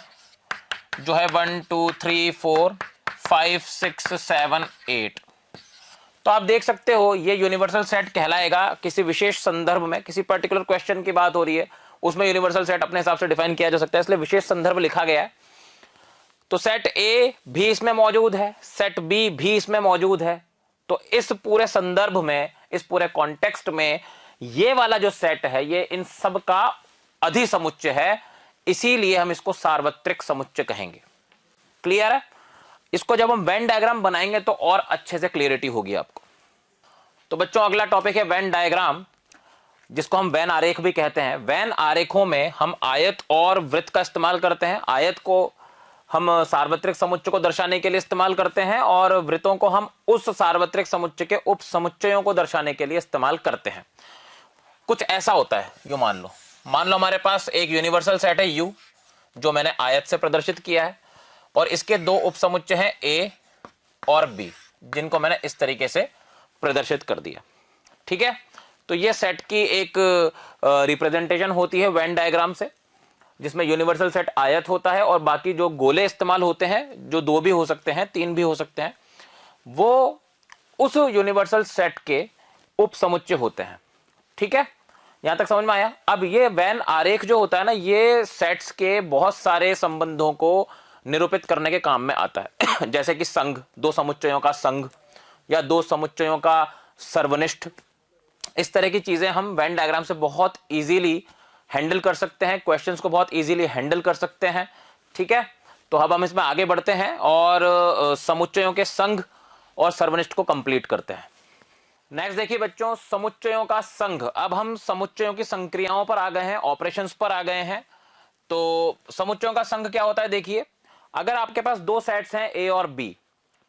जो है 1 2 3 4 5 6 7 8। तो आप देख सकते हो ये यूनिवर्सल सेट कहलाएगा। किसी विशेष संदर्भ में, किसी पर्टिकुलर क्वेश्चन की बात हो रही है, उसमें यूनिवर्सल सेट अपने हिसाब से डिफाइन किया जा सकता है, इसलिए विशेष संदर्भ लिखा गया है। तो सेट ए भी इसमें मौजूद है, सेट बी भी इसमें मौजूद है। तो इस पूरे संदर्भ में, इस पूरे कॉन्टेक्स्ट में ये वाला जो सेट है ये इन सब का अधिसमुच्चय है, इसीलिए हम इसको सार्वत्रिक समुच्चय कहेंगे। क्लियर है? इसको जब हम वेन डायग्राम बनाएंगे तो और अच्छे से क्लियरिटी होगी आपको। तो बच्चों अगला टॉपिक है वेन डायग्राम, जिसको हम वेन आरेख भी कहते हैं। वेन आरेखों में हम आयत और वृत्त का इस्तेमाल करते हैं। आयत को हम सार्वत्रिक समुच्चय को दर्शाने के लिए इस्तेमाल करते हैं और वृत्तों को हम उस सार्वत्रिक समुच्चय के उप समुच्चयों को दर्शाने के लिए इस्तेमाल करते हैं। कुछ ऐसा होता है, यू मान लो हमारे पास एक यूनिवर्सल सेट है यू, जो मैंने आयत से प्रदर्शित किया है, और इसके दो उपसमुच्चय हैं ए और बी, जिनको मैंने इस तरीके से प्रदर्शित कर दिया, ठीक है। तो ये सेट की एक रिप्रेजेंटेशन होती है वेन डायग्राम से, जिसमें यूनिवर्सल सेट आयत होता है और बाकी जो गोले इस्तेमाल होते हैं, जो 2 भी हो सकते हैं 3 भी हो सकते हैं, वो उस यूनिवर्सल सेट के उपसमुच्चय होते हैं, ठीक है। यहां तक समझ में आया? अब ये वेन आरेख जो होता है ना, ये सेट्स के बहुत सारे संबंधों को निरूपित करने के काम में आता है जैसे कि संघ, 2 समुच्चयों का संघ या 2 समुच्चयों का सर्वनिष्ठ, इस तरह की चीजें हम वेन डायग्राम से बहुत इजीली हैंडल कर सकते हैं, क्वेश्चंस को बहुत इजीली हैंडल कर सकते हैं, ठीक है। तो अब हम इसमें आगे बढ़ते हैं और समुच्चयों के संघ और सर्वनिष्ठ को कंप्लीट करते हैं। नेक्स्ट देखिए बच्चों, समुच्चयों का संघ। अब हम समुच्चयों की संक्रियाओं पर आ गए हैं, ऑपरेशंस पर आ गए हैं। तो समुच्चयों का संघ क्या होता है? देखिए, अगर आपके पास 2 सेट्स हैं ए और बी,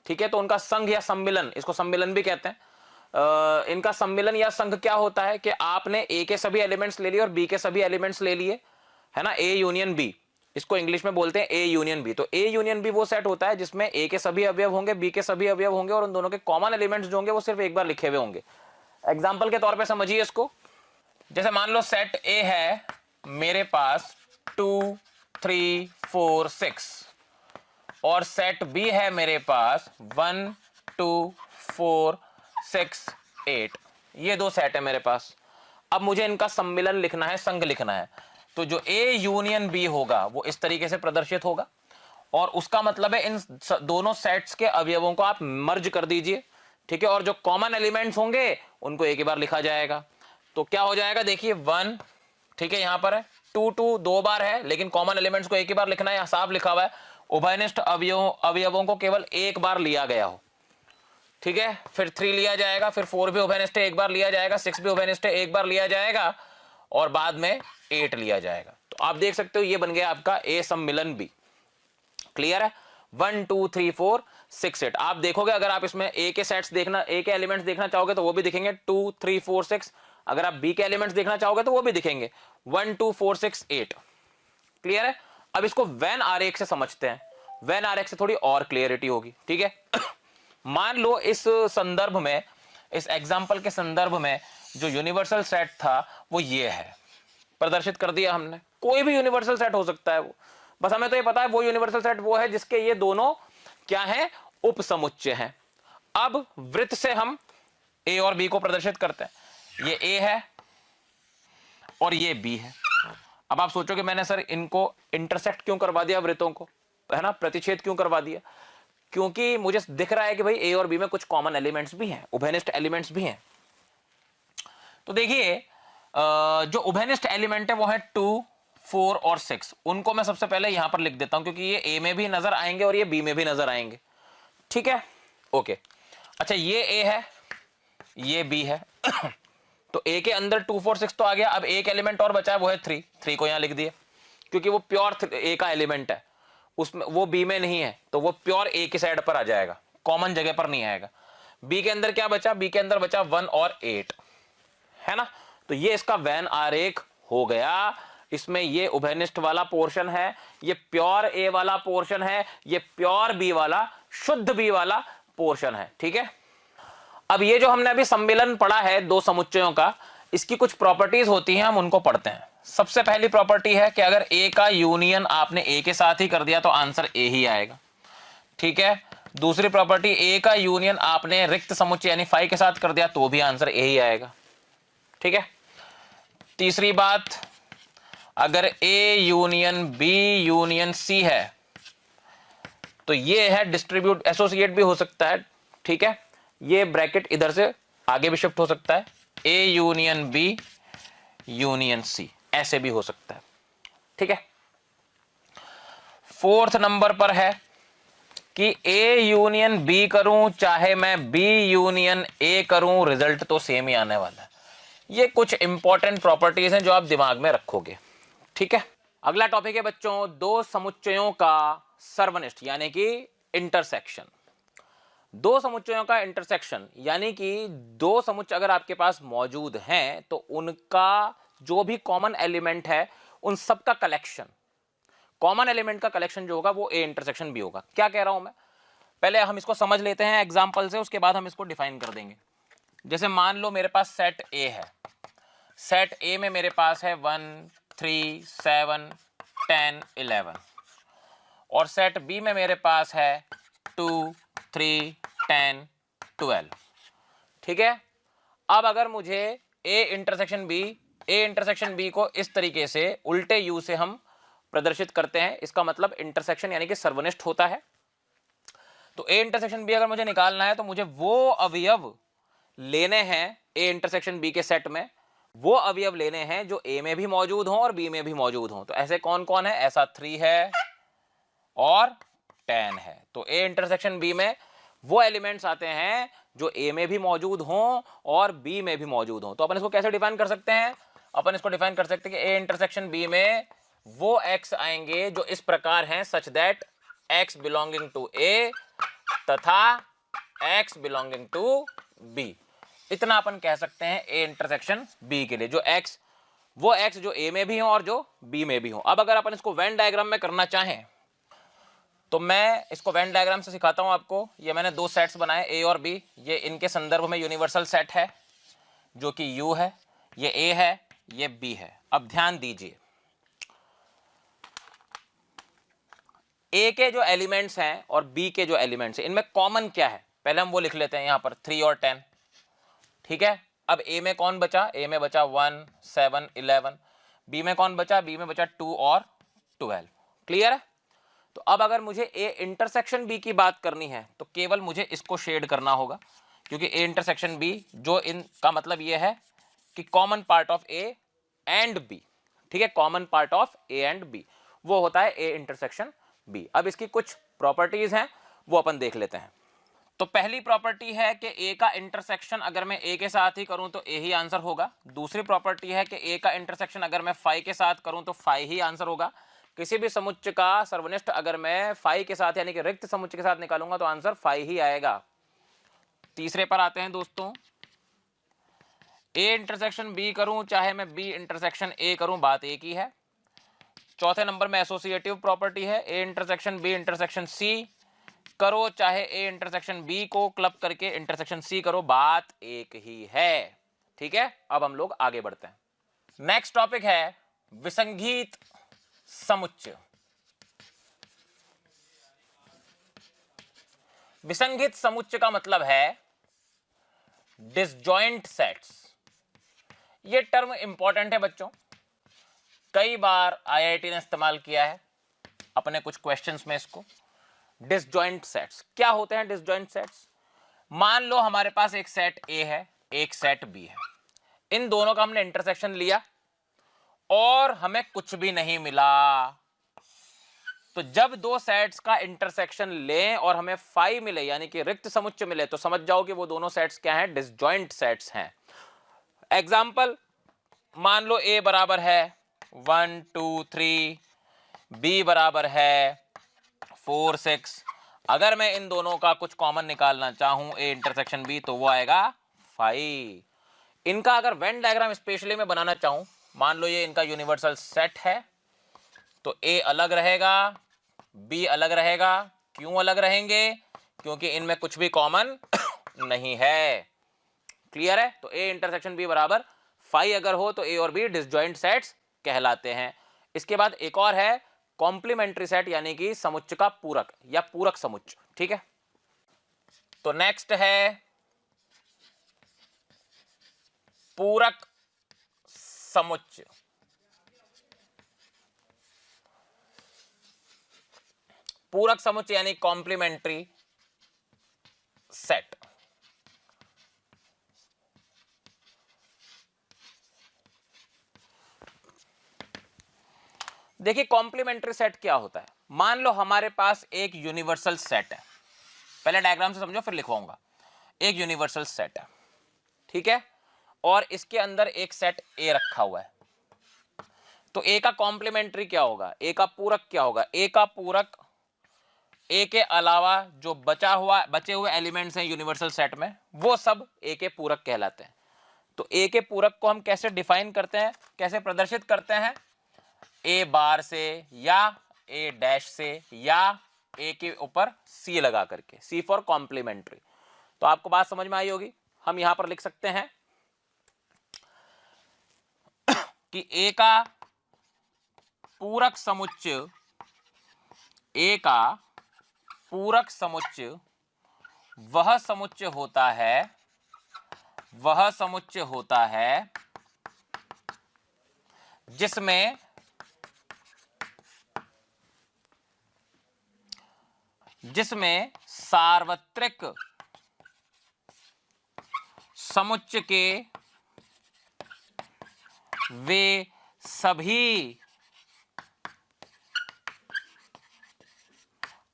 ठीक है, तो उनका संघ या सम्मिलन, इसको सम्मिलन भी कहते हैं, इनका सम्मिलन या संघ क्या होता है कि आपने ए के सभी एलिमेंट्स ले लिए और बी के सभी एलिमेंट्स ले लिए, है ना, ए यूनियन बी, इसको इंग्लिश में बोलते हैं ए यूनियन बी। तो ए यूनियन बी वो सेट होता है जिसमें ए के सभी अवयव होंगे, बी के सभी अवयव होंगे, और उन दोनों के कॉमन एलिमेंट्स जो होंगे वो सिर्फ एक बार लिखे हुए होंगे। एग्जाम्पल के तौर पर समझिए इसको। जैसे मान लो सेट ए है मेरे पास 2 3 4 6 और सेट बी है मेरे पास 1 2 4 6 8, ये 2 सेट है मेरे पास। अब मुझे इनका सम्मिलन लिखना है, संघ लिखना है। तो जो ए यूनियन बी होगा वो इस तरीके से प्रदर्शित होगा, और उसका मतलब है इन दोनों सेट्स के अवयवों को आप मर्ज कर दीजिए, ठीक है, और जो कॉमन एलिमेंट्स होंगे उनको एक ही बार लिखा जाएगा। तो क्या हो जाएगा, देखिए 1, ठीक है, यहां पर है 2 2 दो बार है, लेकिन कॉमन एलिमेंट्स को एक ही बार लिखना है, साफ लिखा हुआ है उभयनिष्ठ अवयवों को केवल एक बार लिया गया हो, ठीक है। फिर 3 लिया जाएगा, फिर 4 भी उभयनिष्ठ एक बार लिया जाएगा, 6 भी उभयनिष्ठ एक बार लिया जाएगा, और बाद में 8 लिया जाएगा। तो आप देख सकते हो ये बन गया आपका ए सम्मिलन बी। क्लियर है? 1 2 3 4 6 8। आप देखोगे अगर आप इसमें ए के सेट्स देखना, ए के एलिमेंट्स देखना चाहोगे तो वो भी दिखेंगे 2 3 4 6। अगर आप बी के एलिमेंट्स देखना चाहोगे तो वो भी दिखेंगे 1 2 4 6 8। क्लियर है? अब इसको वेन आरेख से समझते हैं। वेन आरेख से थोड़ी और क्लियरिटी होगी, ठीक है। मान लो इस संदर्भ में, इस एग्जाम्पल के संदर्भ में जो यूनिवर्सल सेट था वो ये है, प्रदर्शित कर दिया हमने। कोई भी यूनिवर्सल सेट हो सकता है वो, बस हमें तो ये पता है वो यूनिवर्सल सेट वो है जिसके ये दोनों क्या है, उपसमुच्चय हैं। अब वृत्त से हम ए और बी को प्रदर्शित करते हैं। ये ए है और ये बी है। अब आप सोचोगे मैंने सर इनको इंटरसेक्ट क्यों करवा दिया वृत्तों को, है ना, प्रतिच्छेद क्यों करवा दिया? क्योंकि मुझे दिख रहा है कि भाई ए और बी में कुछ कॉमन एलिमेंट्स भी हैं, उभयनिष्ठ एलिमेंट्स भी हैं। तो देखिए जो उभयनिष्ठ एलिमेंट है वो है 2 4 और 6। उनको मैं सबसे पहले यहां पर लिख देता हूं क्योंकि ये ए में भी नजर आएंगे और ये बी में भी नजर आएंगे, ठीक है, ओके। अच्छा ये ए है, ये बी है। तो ए के अंदर 2 4 6 तो आ गया। अब एक एलिमेंट और बचा है वो है 3। 3 को यहां लिख दिया क्योंकि वो प्योर ए का एलिमेंट है, उसमें वो बी में नहीं है तो वो प्योर ए की साइड पर आ जाएगा, कॉमन जगह पर नहीं आएगा। बी के अंदर क्या बचा, बी के अंदर बचा 1 और 8, है ना। तो ये इसका वैन आरेख हो गया। इसमें ये उभयनिष्ठ वाला पोर्शन है, ये प्योर ए वाला पोर्शन है, ये प्योर बी वाला, शुद्ध बी वाला पोर्शन है, ठीक है। अब ये जो हमने अभी सम्मिलन पढ़ा है दो समुच्चयों का, इसकी कुछ प्रॉपर्टीज होती हैं, हम उनको पढ़ते हैं। सबसे पहली प्रॉपर्टी है कि अगर ए का यूनियन आपने ए के साथ ही कर दिया तो आंसर ए ही आएगा, ठीक है। दूसरी प्रॉपर्टी, ए का यूनियन आपने रिक्त समुच्चय यानी फाई के साथ कर दिया तो भी आंसर ए ही आएगा, ठीक है। तीसरी बात, अगर A union B union C है तो ये है डिस्ट्रीब्यूट, एसोसिएट भी हो सकता है, ठीक है। ये ब्रैकेट इधर से आगे भी शिफ्ट हो सकता है, A union B union C, ऐसे भी हो सकता है, ठीक है। फोर्थ नंबर पर है कि ए यूनियन बी करूं चाहे मैं बी यूनियन ए करूं, रिजल्ट तो सेम ही आने वाला है। ये कुछ इंपॉर्टेंट प्रॉपर्टीज हैं जो आप दिमाग में रखोगे, ठीक है। अगला टॉपिक है बच्चों, दो समुच्चयों का सर्वनिष्ठ यानी कि इंटरसेक्शन। दो समुच्चयों का इंटरसेक्शन यानी कि दो समुच्चय अगर आपके पास मौजूद हैं तो उनका जो भी कॉमन एलिमेंट है उन सब का कलेक्शन, कॉमन एलिमेंट का कलेक्शन जो होगा वो ए इंटरसेक्शन बी होगा। क्या कह रहा हूं मैं, पहले हम इसको समझ लेते हैं एग्जांपल से, उसके बाद हम इसको डिफाइन कर देंगे। जैसे मान लो मेरे पास सेट ए है, सेट ए में मेरे पास है 1 3 7 10 11, और सेट बी में मेरे पास है 2 3 10 12, ठीक है। अब अगर मुझे ए इंटरसेक्शन बी को इस तरीके से उल्टे यू से हम प्रदर्शित करते हैं, इसका मतलब इंटरसेक्शन यानी कि सर्वनिष्ठ होता है। तो ए इंटरसेक्शन बी अगर मुझे निकालना है तो मुझे वो अवयव लेने हैं ए इंटरसेक्शन बी के सेट में, वो अवयव लेने हैं जो ए में भी मौजूद हों और बी में भी मौजूद हों। तो ऐसे कौन कौन है, ऐसा 3 है और 10 है। तो ए इंटरसेक्शन बी में वो एलिमेंट्स आते हैं जो ए में भी मौजूद हों और बी में भी मौजूद हों। तो अपन इसको कैसे डिफाइन कर सकते हैं, अपन इसको डिफाइन कर सकते हैं कि ए इंटरसेक्शन बी में वो एक्स आएंगे जो इस प्रकार हैं, such that x belonging to A तथा एक्स बिलोंगिंग टू बी। इतना अपन कह सकते हैं ए इंटरसेक्शन बी के लिए, जो एक्स वो एक्स जो ए में भी हो और जो बी में भी हो। अब अगर अपन इसको वेन डायग्राम में करना चाहें तो मैं इसको वेन डायग्राम से सिखाता हूं आपको। ये मैंने दो सेट्स बनाए ए और बी, ये इनके संदर्भ में यूनिवर्सल सेट है जो कि यू है, ये ए है, ये बी है। अब ध्यान दीजिए, ए के जो एलिमेंट्स हैं और बी के जो एलिमेंट्स हैं इनमें कॉमन क्या है, पहले हम वो लिख लेते हैं यहां पर 3 और 10, ठीक है। अब ए में कौन बचा, ए में बचा 1 7 11, बी में कौन बचा, बी में बचा 2 और 12, क्लियर है। तो अब अगर मुझे ए इंटरसेक्शन बी की बात करनी है तो केवल मुझे इसको शेड करना होगा, क्योंकि ए इंटरसेक्शन बी जो इनका मतलब ये है कि common part of A and B, ठीक है, common part of A and B वो होता है ए इंटरसेक्शन बी। अब इसकी कुछ प्रॉपर्टीज हैं वो अपन देख लेते हैं। तो पहली प्रॉपर्टी है कि ए का इंटरसेक्शन अगर मैं ए के साथ ही करूं तो ए ही आंसर होगा। दूसरी प्रॉपर्टी है कि ए का इंटरसेक्शन अगर मैं फाई के साथ करूं तो फाई ही आंसर होगा। किसी भी समुच्चय का सर्वनिष्ठ अगर मैं फाई के साथ यानी कि रिक्त समुच्चय के साथ निकालूंगा तो आंसर फाई ही आएगा। तीसरे पर आते हैं दोस्तों, ए इंटरसेक्शन बी करूं चाहे मैं बी इंटरसेक्शन ए करूं, बात एक ही है। चौथे नंबर में एसोसिएटिव प्रॉपर्टी है, A intersection B intersection C करो चाहे ए इंटरसेक्शन बी को क्लब करके इंटरसेक्शन सी करो, बात एक ही है। ठीक है, अब हम लोग आगे बढ़ते हैं। नेक्स्ट टॉपिक है विसंगीत समुच्चय। विसंगीत समुच्चय का मतलब है डिसजॉइंट सेट्स। ये टर्म इंपॉर्टेंट है बच्चों, कई बार आईआईटी ने इस्तेमाल किया है अपने कुछ क्वेश्चंस में इसको। डिसजॉइंट सेट्स क्या होते हैं? डिसजॉइंट सेट्स, मान लो हमारे पास एक सेट ए है एक सेट बी है, इन दोनों का हमने इंटरसेक्शन लिया और हमें कुछ भी नहीं मिला। तो जब दो सेट्स का इंटरसेक्शन लें और हमें फाई मिले यानी कि रिक्त समुच्चय मिले तो समझ जाओ कि वो दोनों सेट्स क्या हैं? डिसजॉइंट सेट्स हैं। एग्जाम्पल, मान लो ए बराबर है 1 2 3, बी बराबर है 4 6। अगर मैं इन दोनों का कुछ कॉमन निकालना चाहूं ए इंटरसेक्शन बी तो वो आएगा 5। इनका अगर वेन डायग्राम स्पेशली मैं बनाना चाहूं, मान लो ये इनका यूनिवर्सल सेट है तो ए अलग रहेगा बी अलग रहेगा। क्यों अलग रहेंगे? क्योंकि इनमें कुछ भी कॉमन नहीं है। क्लियर है? तो ए इंटरसेक्शन बी बराबर 5 अगर हो तो ए और बी डिसजॉइंट सेट्स कहलाते हैं। इसके बाद एक और है कॉम्प्लीमेंट्री सेट यानी कि समुच्चय का पूरक या पूरक समुच्चय। ठीक है, तो नेक्स्ट है पूरक समुच्चय। पूरक समुच्चय यानी कॉम्प्लीमेंट्री सेट। देखिए कॉम्प्लीमेंट्री सेट क्या होता है। मान लो हमारे पास एक यूनिवर्सल सेट है, पहले डायग्राम से समझो फिर लिखवाऊंगा। एक यूनिवर्सल सेट है, ठीक है, और इसके अंदर एक सेट ए रखा हुआ है। तो ए का कॉम्प्लीमेंट्री क्या होगा? ए का पूरक क्या होगा? ए का पूरक ए के अलावा जो बचे हुए एलिमेंट्स हैं यूनिवर्सल सेट में वो सब ए के पूरक कहलाते हैं। तो ए के पूरक को हम कैसे डिफाइन करते हैं, कैसे प्रदर्शित करते हैं? ए बार से या ए डैश से या ए के ऊपर सी लगा करके, सी फॉर कॉम्प्लीमेंट्री। तो आपको बात समझ में आई होगी। हम यहां पर लिख सकते हैं कि ए का पूरक समुच्चय, ए का पूरक समुच्चय वह समुच्चय होता है जिसमें सार्वत्रिक समुच्चय के वे सभी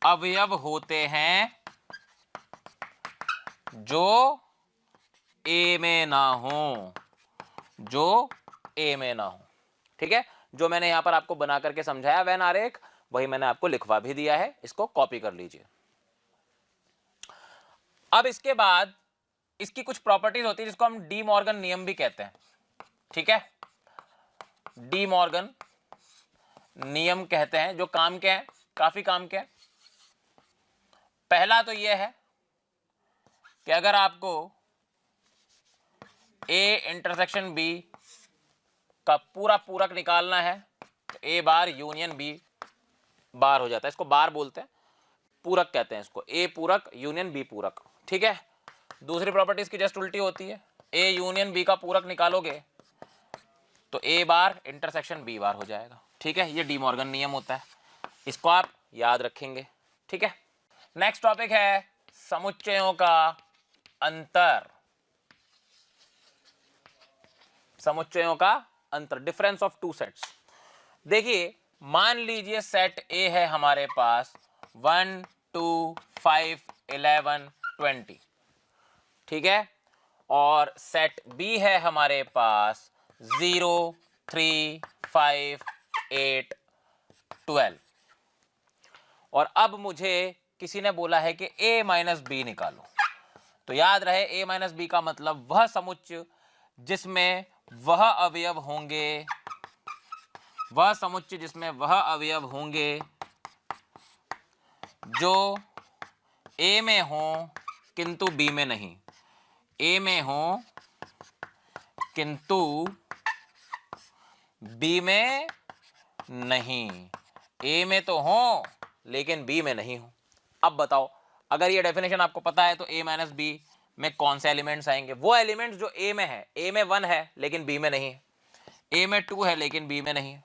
अवयव होते हैं जो ए में ना हो, ठीक है। जो मैंने यहां पर आपको बना करके समझाया वेन आरेख, वही मैंने आपको लिखवा भी दिया है, इसको कॉपी कर लीजिए। अब इसके बाद इसकी कुछ प्रॉपर्टीज होती है जिसको हम डी मॉर्गन नियम भी कहते हैं, ठीक है। डी मॉर्गन नियम कहते हैं, जो काम के हैं, काफी काम के हैं। पहला तो यह है कि अगर आपको ए इंटरसेक्शन बी का पूरा पूरक निकालना है तो ए बार यूनियन बी बार हो जाता है। इसको बार बोलते हैं, पूरक कहते हैं इसको, ए पूरक यूनियन बी पूरक, ठीक है। दूसरी प्रॉपर्टी इसकी जस्ट उल्टी होती है, ए यूनियन बी का पूरक निकालोगे तो ए बार इंटरसेक्शन बी बार हो जाएगा, ठीक है। ये डी मॉर्गन नियम होता है। इसको आप याद रखेंगे, ठीक है। नेक्स्ट टॉपिक है समुच्चयों का अंतर। समुच्चयों का अंतर, डिफरेंस ऑफ टू सेट्स। देखिए मान लीजिए सेट ए है हमारे पास 1 2 5 11 20, ठीक है, और सेट बी है हमारे पास 0 3 5 8 12। और अब मुझे किसी ने बोला है कि a माइनस बी निकालो। तो याद रहे a माइनस बी का मतलब वह समुच्चय जिसमें वह अवयव होंगे, वह समुच्चय जिसमें वह अवयव होंगे जो a में हो किंतु b में नहीं, a में हो किंतु b में नहीं, a में तो हो लेकिन b में नहीं हो। अब बताओ अगर ये डेफिनेशन आपको पता है तो a माइनस बी में कौन से एलिमेंट्स आएंगे? वो एलिमेंट्स जो a में है, a में 1 है लेकिन b में नहीं है, a में 2 है लेकिन b में नहीं है,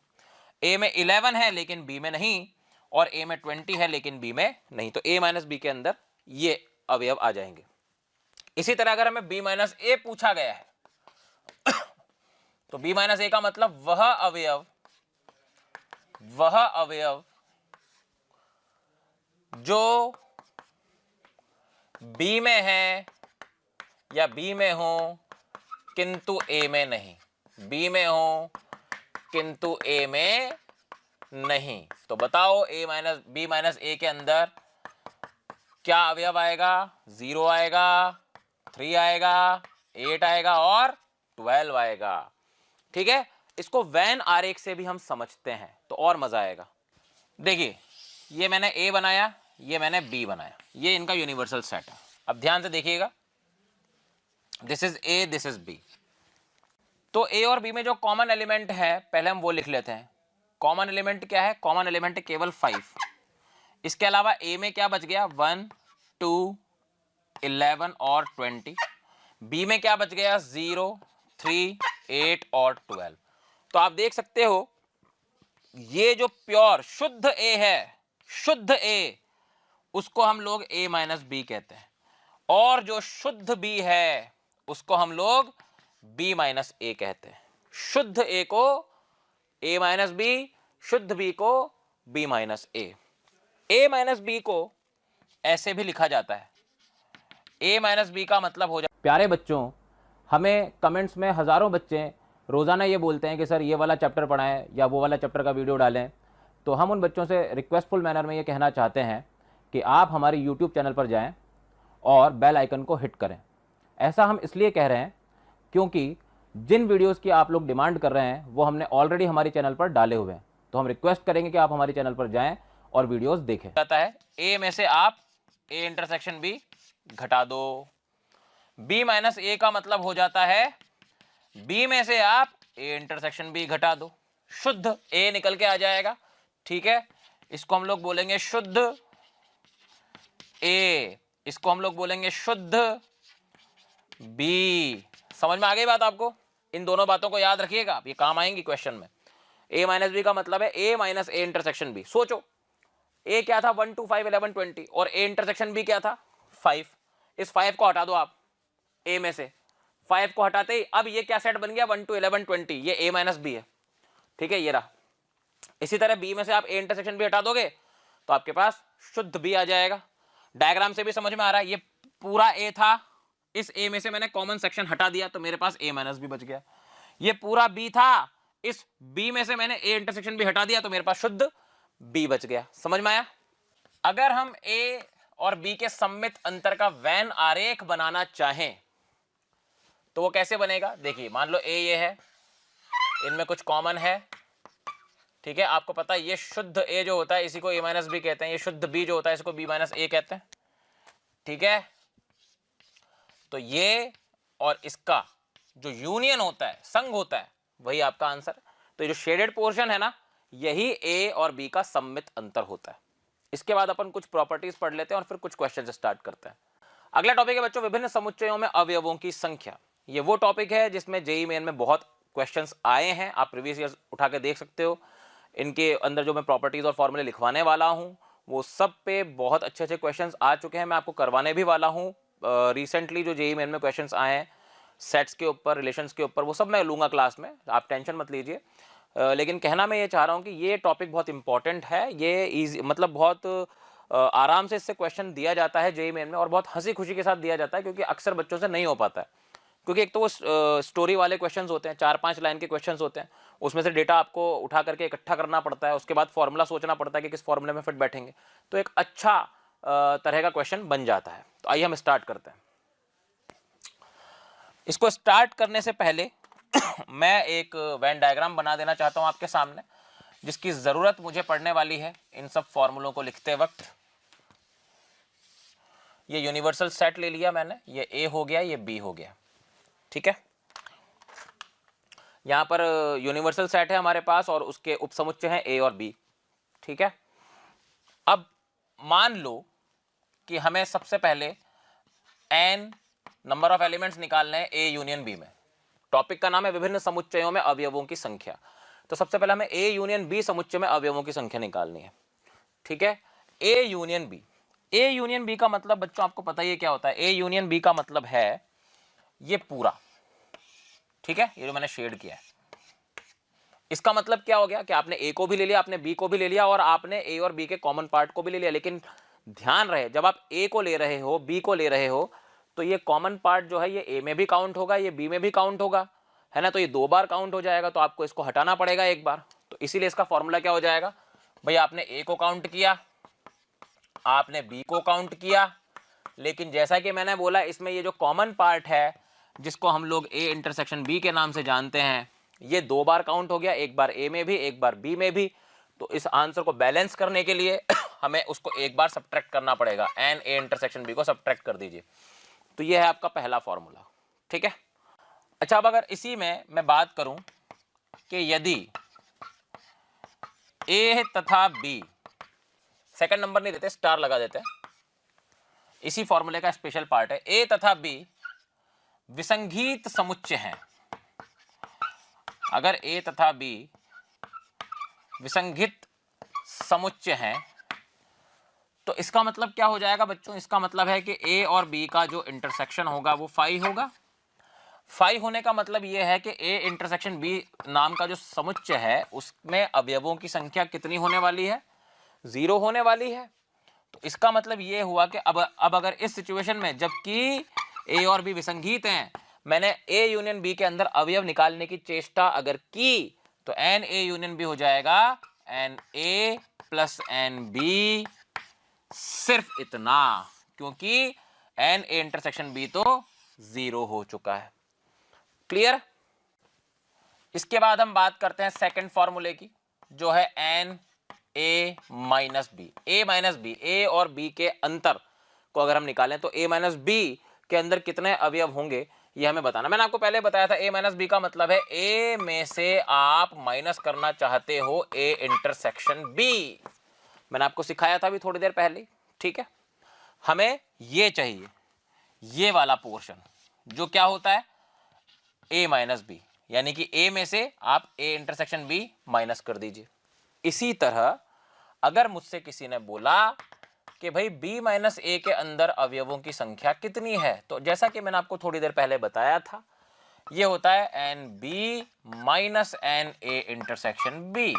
a में 11 है लेकिन b में नहीं, और a में 20 है लेकिन b में नहीं। तो a माइनस बी के अंदर ये अवयव आ जाएंगे। इसी तरह अगर हमें b माइनस ए पूछा गया है तो b माइनस ए का मतलब वह अवयव जो b में है या b में हो किंतु a में नहीं, b में हो किंतु a में नहीं। तो बताओ b माइनस ए के अंदर क्या अवयव आएगा? 0 आएगा, 3 आएगा, 8 आएगा और 12 आएगा, ठीक है। इसको वैन आरेख से भी हम समझते हैं तो और मजा आएगा। देखिए ये मैंने a बनाया, ये मैंने b बनाया, ये इनका यूनिवर्सल सेट है। अब ध्यान से देखिएगा, this is a, this is b। तो a और b में जो कॉमन एलिमेंट है पहले हम वो लिख लेते हैं। कॉमन एलिमेंट क्या है? कॉमन एलिमेंट केवल 5। इसके अलावा a में क्या बच गया? 1 2 11 और 20। b में क्या बच गया? 0 3 8 और 12। तो आप देख सकते हो ये जो प्योर शुद्ध a है, शुद्ध a, उसको हम लोग a माइनस बी कहते हैं, और जो शुद्ध b है उसको हम लोग b माइनस ए कहते हैं। शुद्ध a को a माइनस बी, शुद्ध b को b minus A. a minus B को ऐसे भी लिखा जाता है, a माइनस बी का मतलब हो जाता है। प्यारे बच्चों, हमें कमेंट्स में हज़ारों बच्चे रोज़ाना ये बोलते हैं कि सर ये वाला चैप्टर पढ़ाएं या वो वाला चैप्टर का वीडियो डालें। तो हम उन बच्चों से रिक्वेस्टफुल मैनर में ये कहना चाहते हैं कि आप हमारे यूट्यूब चैनल पर जाएं और बेल आइकन को हिट करें। ऐसा हम इसलिए कह रहे हैं क्योंकि जिन वीडियोस की आप लोग डिमांड कर रहे हैं वो हमने ऑलरेडी हमारे चैनल पर डाले हुए हैं। तो हम रिक्वेस्ट करेंगे कि आप हमारे चैनल पर जाएं और वीडियोस देखें। जाता है a में से आप a इंटरसेक्शन b घटा दो, b माइनस ए का मतलब हो जाता है b में से आप a इंटरसेक्शन b घटा दो, शुद्ध a निकल के आ जाएगा, ठीक है। इसको हम लोग बोलेंगे शुद्ध a, इसको हम लोग बोलेंगे शुद्ध b। समझ में आ गई बात आपको? इन दोनों बातों को याद रखिएगा, ये काम आएंगी क्वेश्चन में। a माइनस बी का मतलब है a minus A intersection b। सोचो a क्या था? 1 2 5 11 20, और a इंटरसेक्शन b क्या था? 5। इस 5 को हटा दो आप a में से, 5 को हटाते ही अब ये क्या सेट बन गया? 1 2 11 20, ये a माइनस बी है, ठीक है, ये रहा। इसी तरह b में से आप a इंटरसेक्शन b हटा दोगे तो आपके पास शुद्ध b आ जाएगा। डायग्राम से भी समझ में आ रहा है, ये पूरा a था, इस a में से मैंने कॉमन सेक्शन हटा दिया तो मेरे पास a माइनस बी बच गया। ये पूरा b था, इस b में से मैंने a इंटरसेक्शन b हटा दिया तो मेरे पास शुद्ध b बच गया। समझ में आया? अगर हम a और b के सम्मित अंतर का वैन आरेख बनाना चाहें तो वो कैसे बनेगा? देखिए मान लो a ये है, इनमें कुछ कॉमन है, ठीक है। आपको पता है ये शुद्ध a जो होता है इसी को a माइनस बी कहते हैं, ये शुद्ध b जो होता है इसको b माइनस ए कहते हैं, ठीक है। तो ये और इसका जो यूनियन होता है, संग होता है, वही आपका आंसर। तो ये जो शेडेड पोर्शन है ना, यही a और b का सम्मित अंतर होता है। इसके बाद अपन कुछ प्रॉपर्टीज पढ़ लेते हैं और फिर कुछ क्वेश्चन स्टार्ट करते हैं। अगला टॉपिक है बच्चों विभिन्न समुच्चयों में अवयवों की संख्या। ये वो टॉपिक है जिसमें जेईई मेन में बहुत क्वेश्चंस आए हैं, आप प्रीवियस ईयर उठा के देख सकते हो। इनके अंदर जो मैं प्रॉपर्टीज और फॉर्मूले लिखवाने वाला हूं वो सब पे बहुत अच्छे अच्छे क्वेश्चंस आ चुके हैं, मैं आपको करवाने भी वाला हूँ। रिसेंटली जो जेईई मेन में क्वेश्चंस आए हैं सेट्स के ऊपर, रिलेशंस के ऊपर, वो सब मैं लूँगा क्लास में, आप टेंशन मत लीजिए। लेकिन कहना मैं ये चाह रहा हूँ कि ये टॉपिक बहुत इंपॉर्टेंट है, ये ईजी, मतलब बहुत आराम से इससे क्वेश्चन दिया जाता है जेईई मेन में, और बहुत हंसी खुशी के साथ दिया जाता है, क्योंकि अक्सर बच्चों से नहीं हो पाता है। क्योंकि एक तो वो स्टोरी वाले क्वेश्चंस होते हैं, 4-5 लाइन के क्वेश्चंस होते हैं, उसमें से डेटा आपको उठा करके इकट्ठा करना पड़ता है, उसके बाद फॉर्मूला सोचना पड़ता है कि किस फॉर्मूले में फिट बैठेंगे, तो एक अच्छा तरह का क्वेश्चन बन जाता है। तो आइए हम स्टार्ट करते हैं। इसको स्टार्ट करने से पहले मैं एक वेन डायग्राम बना देना चाहता हूं आपके सामने, जिसकी जरूरत मुझे पड़ने वाली है इन सब फॉर्मूलों को लिखते वक्त। ये यूनिवर्सल सेट ले लिया मैंने, ये ए हो गया, ये बी हो गया, ठीक है। यहां पर यूनिवर्सल सेट है हमारे पास और उसके उपसमुच्चय हैं ए और बी, ठीक है। अब मान लो कि हमें सबसे पहले n नंबर ऑफ एलिमेंट्स निकालने हैं ए यूनियन बी में। टॉपिक का नाम है विभिन्न समुच्चयों में अवयवों की संख्या। तो सबसे पहले हमें ए यूनियन बी समुच्चय में अवयवों की संख्या निकालनी है, ठीक है। A union B, A union B का मतलब बच्चों आपको पता ही है क्या होता है। ए यूनियन बी का मतलब है ये पूरा, ठीक है, ये जो मैंने शेड किया है। इसका मतलब क्या हो गया कि आपने ए को भी ले लिया, आपने बी को भी ले लिया, और आपने ए और बी के कॉमन पार्ट को भी ले लिया। लेकिन ध्यान रहे, जब आप ए को ले रहे हो, बी को ले रहे हो, तो ये कॉमन पार्ट जो है ये ए में भी काउंट होगा, ये बी में भी काउंट होगा, है ना। तो ये 2 बार काउंट हो जाएगा, तो आपको इसको हटाना पड़ेगा एक बार। तो इसीलिए इसका फॉर्मूला क्या हो जाएगा, भाई आपने ए को काउंट किया, आपने बी को काउंट किया, लेकिन जैसा कि मैंने बोला इसमें ये जो कॉमन पार्ट है जिसको हम लोग ए इंटरसेक्शन बी के नाम से जानते हैं, ये 2 बार काउंट हो गया, एक बार ए में भी, एक बार बी में भी। तो इस आंसर को बैलेंस करने के लिए हमें उसको एक बार सब्ट्रैक्ट करना पड़ेगा, एन ए इंटरसेक्शन बी को सब्ट्रैक्ट कर दीजिए। तो ये है आपका पहला फॉर्मूला, ठीक है। अच्छा, अब अगर इसी में मैं बात करूं कि यदि ए तथा बी, सेकंड नंबर नहीं देते, स्टार लगा देते हैं, इसी फॉर्मूले का स्पेशल पार्ट है, ए तथा बी विसंगीत समुच्चय हैं। अगर ए तथा बी विसंगीत समुच्चय हैं तो इसका मतलब क्या हो जाएगा बच्चों, इसका मतलब है कि ए और बी का जो इंटरसेक्शन होगा वो फाई होगा। फाई होने का मतलब यह है कि ए इंटरसेक्शन बी नाम का जो समुच्चय है उसमें अवयवों की संख्या कितनी होने वाली है, 0 होने वाली है। तो इसका मतलब यह हुआ कि अब अगर इस सिचुएशन में जबकि ए और बी विसंगीत हैं, मैंने ए यूनियन बी के अंदर अवयव निकालने की चेष्टा अगर की, तो एन ए यूनियन बी हो जाएगा N A plus N B, सिर्फ इतना, क्योंकि एन ए इंटरसेक्शन बी तो 0 हो चुका है। क्लियर। इसके बाद हम बात करते हैं सेकंड फॉर्मूले की, जो है N A minus B. A minus B, A और बी के अंतर को अगर हम निकालें तो ए माइनस बी के अंदर कितने अवयव होंगे ये हमें बताना। मैंने आपको पहले बताया था ए माइनस बी का मतलब है ए में से आप माइनस करना चाहते हो ए इंटरसेक्शन बी। मैंने आपको सिखाया था अभी थोड़ी देर पहले, ठीक है। हमें ये चाहिए, ये वाला पोर्शन जो क्या होता है ए माइनस बी, यानी कि ए में से आप ए इंटरसेक्शन बी माइनस कर दीजिए। इसी तरह अगर मुझसे किसी ने बोला कि भाई b माइनस ए के अंदर अवयवों की संख्या कितनी है, तो जैसा कि मैंने आपको थोड़ी देर पहले बताया था, ये होता है N B minus N A intersection B,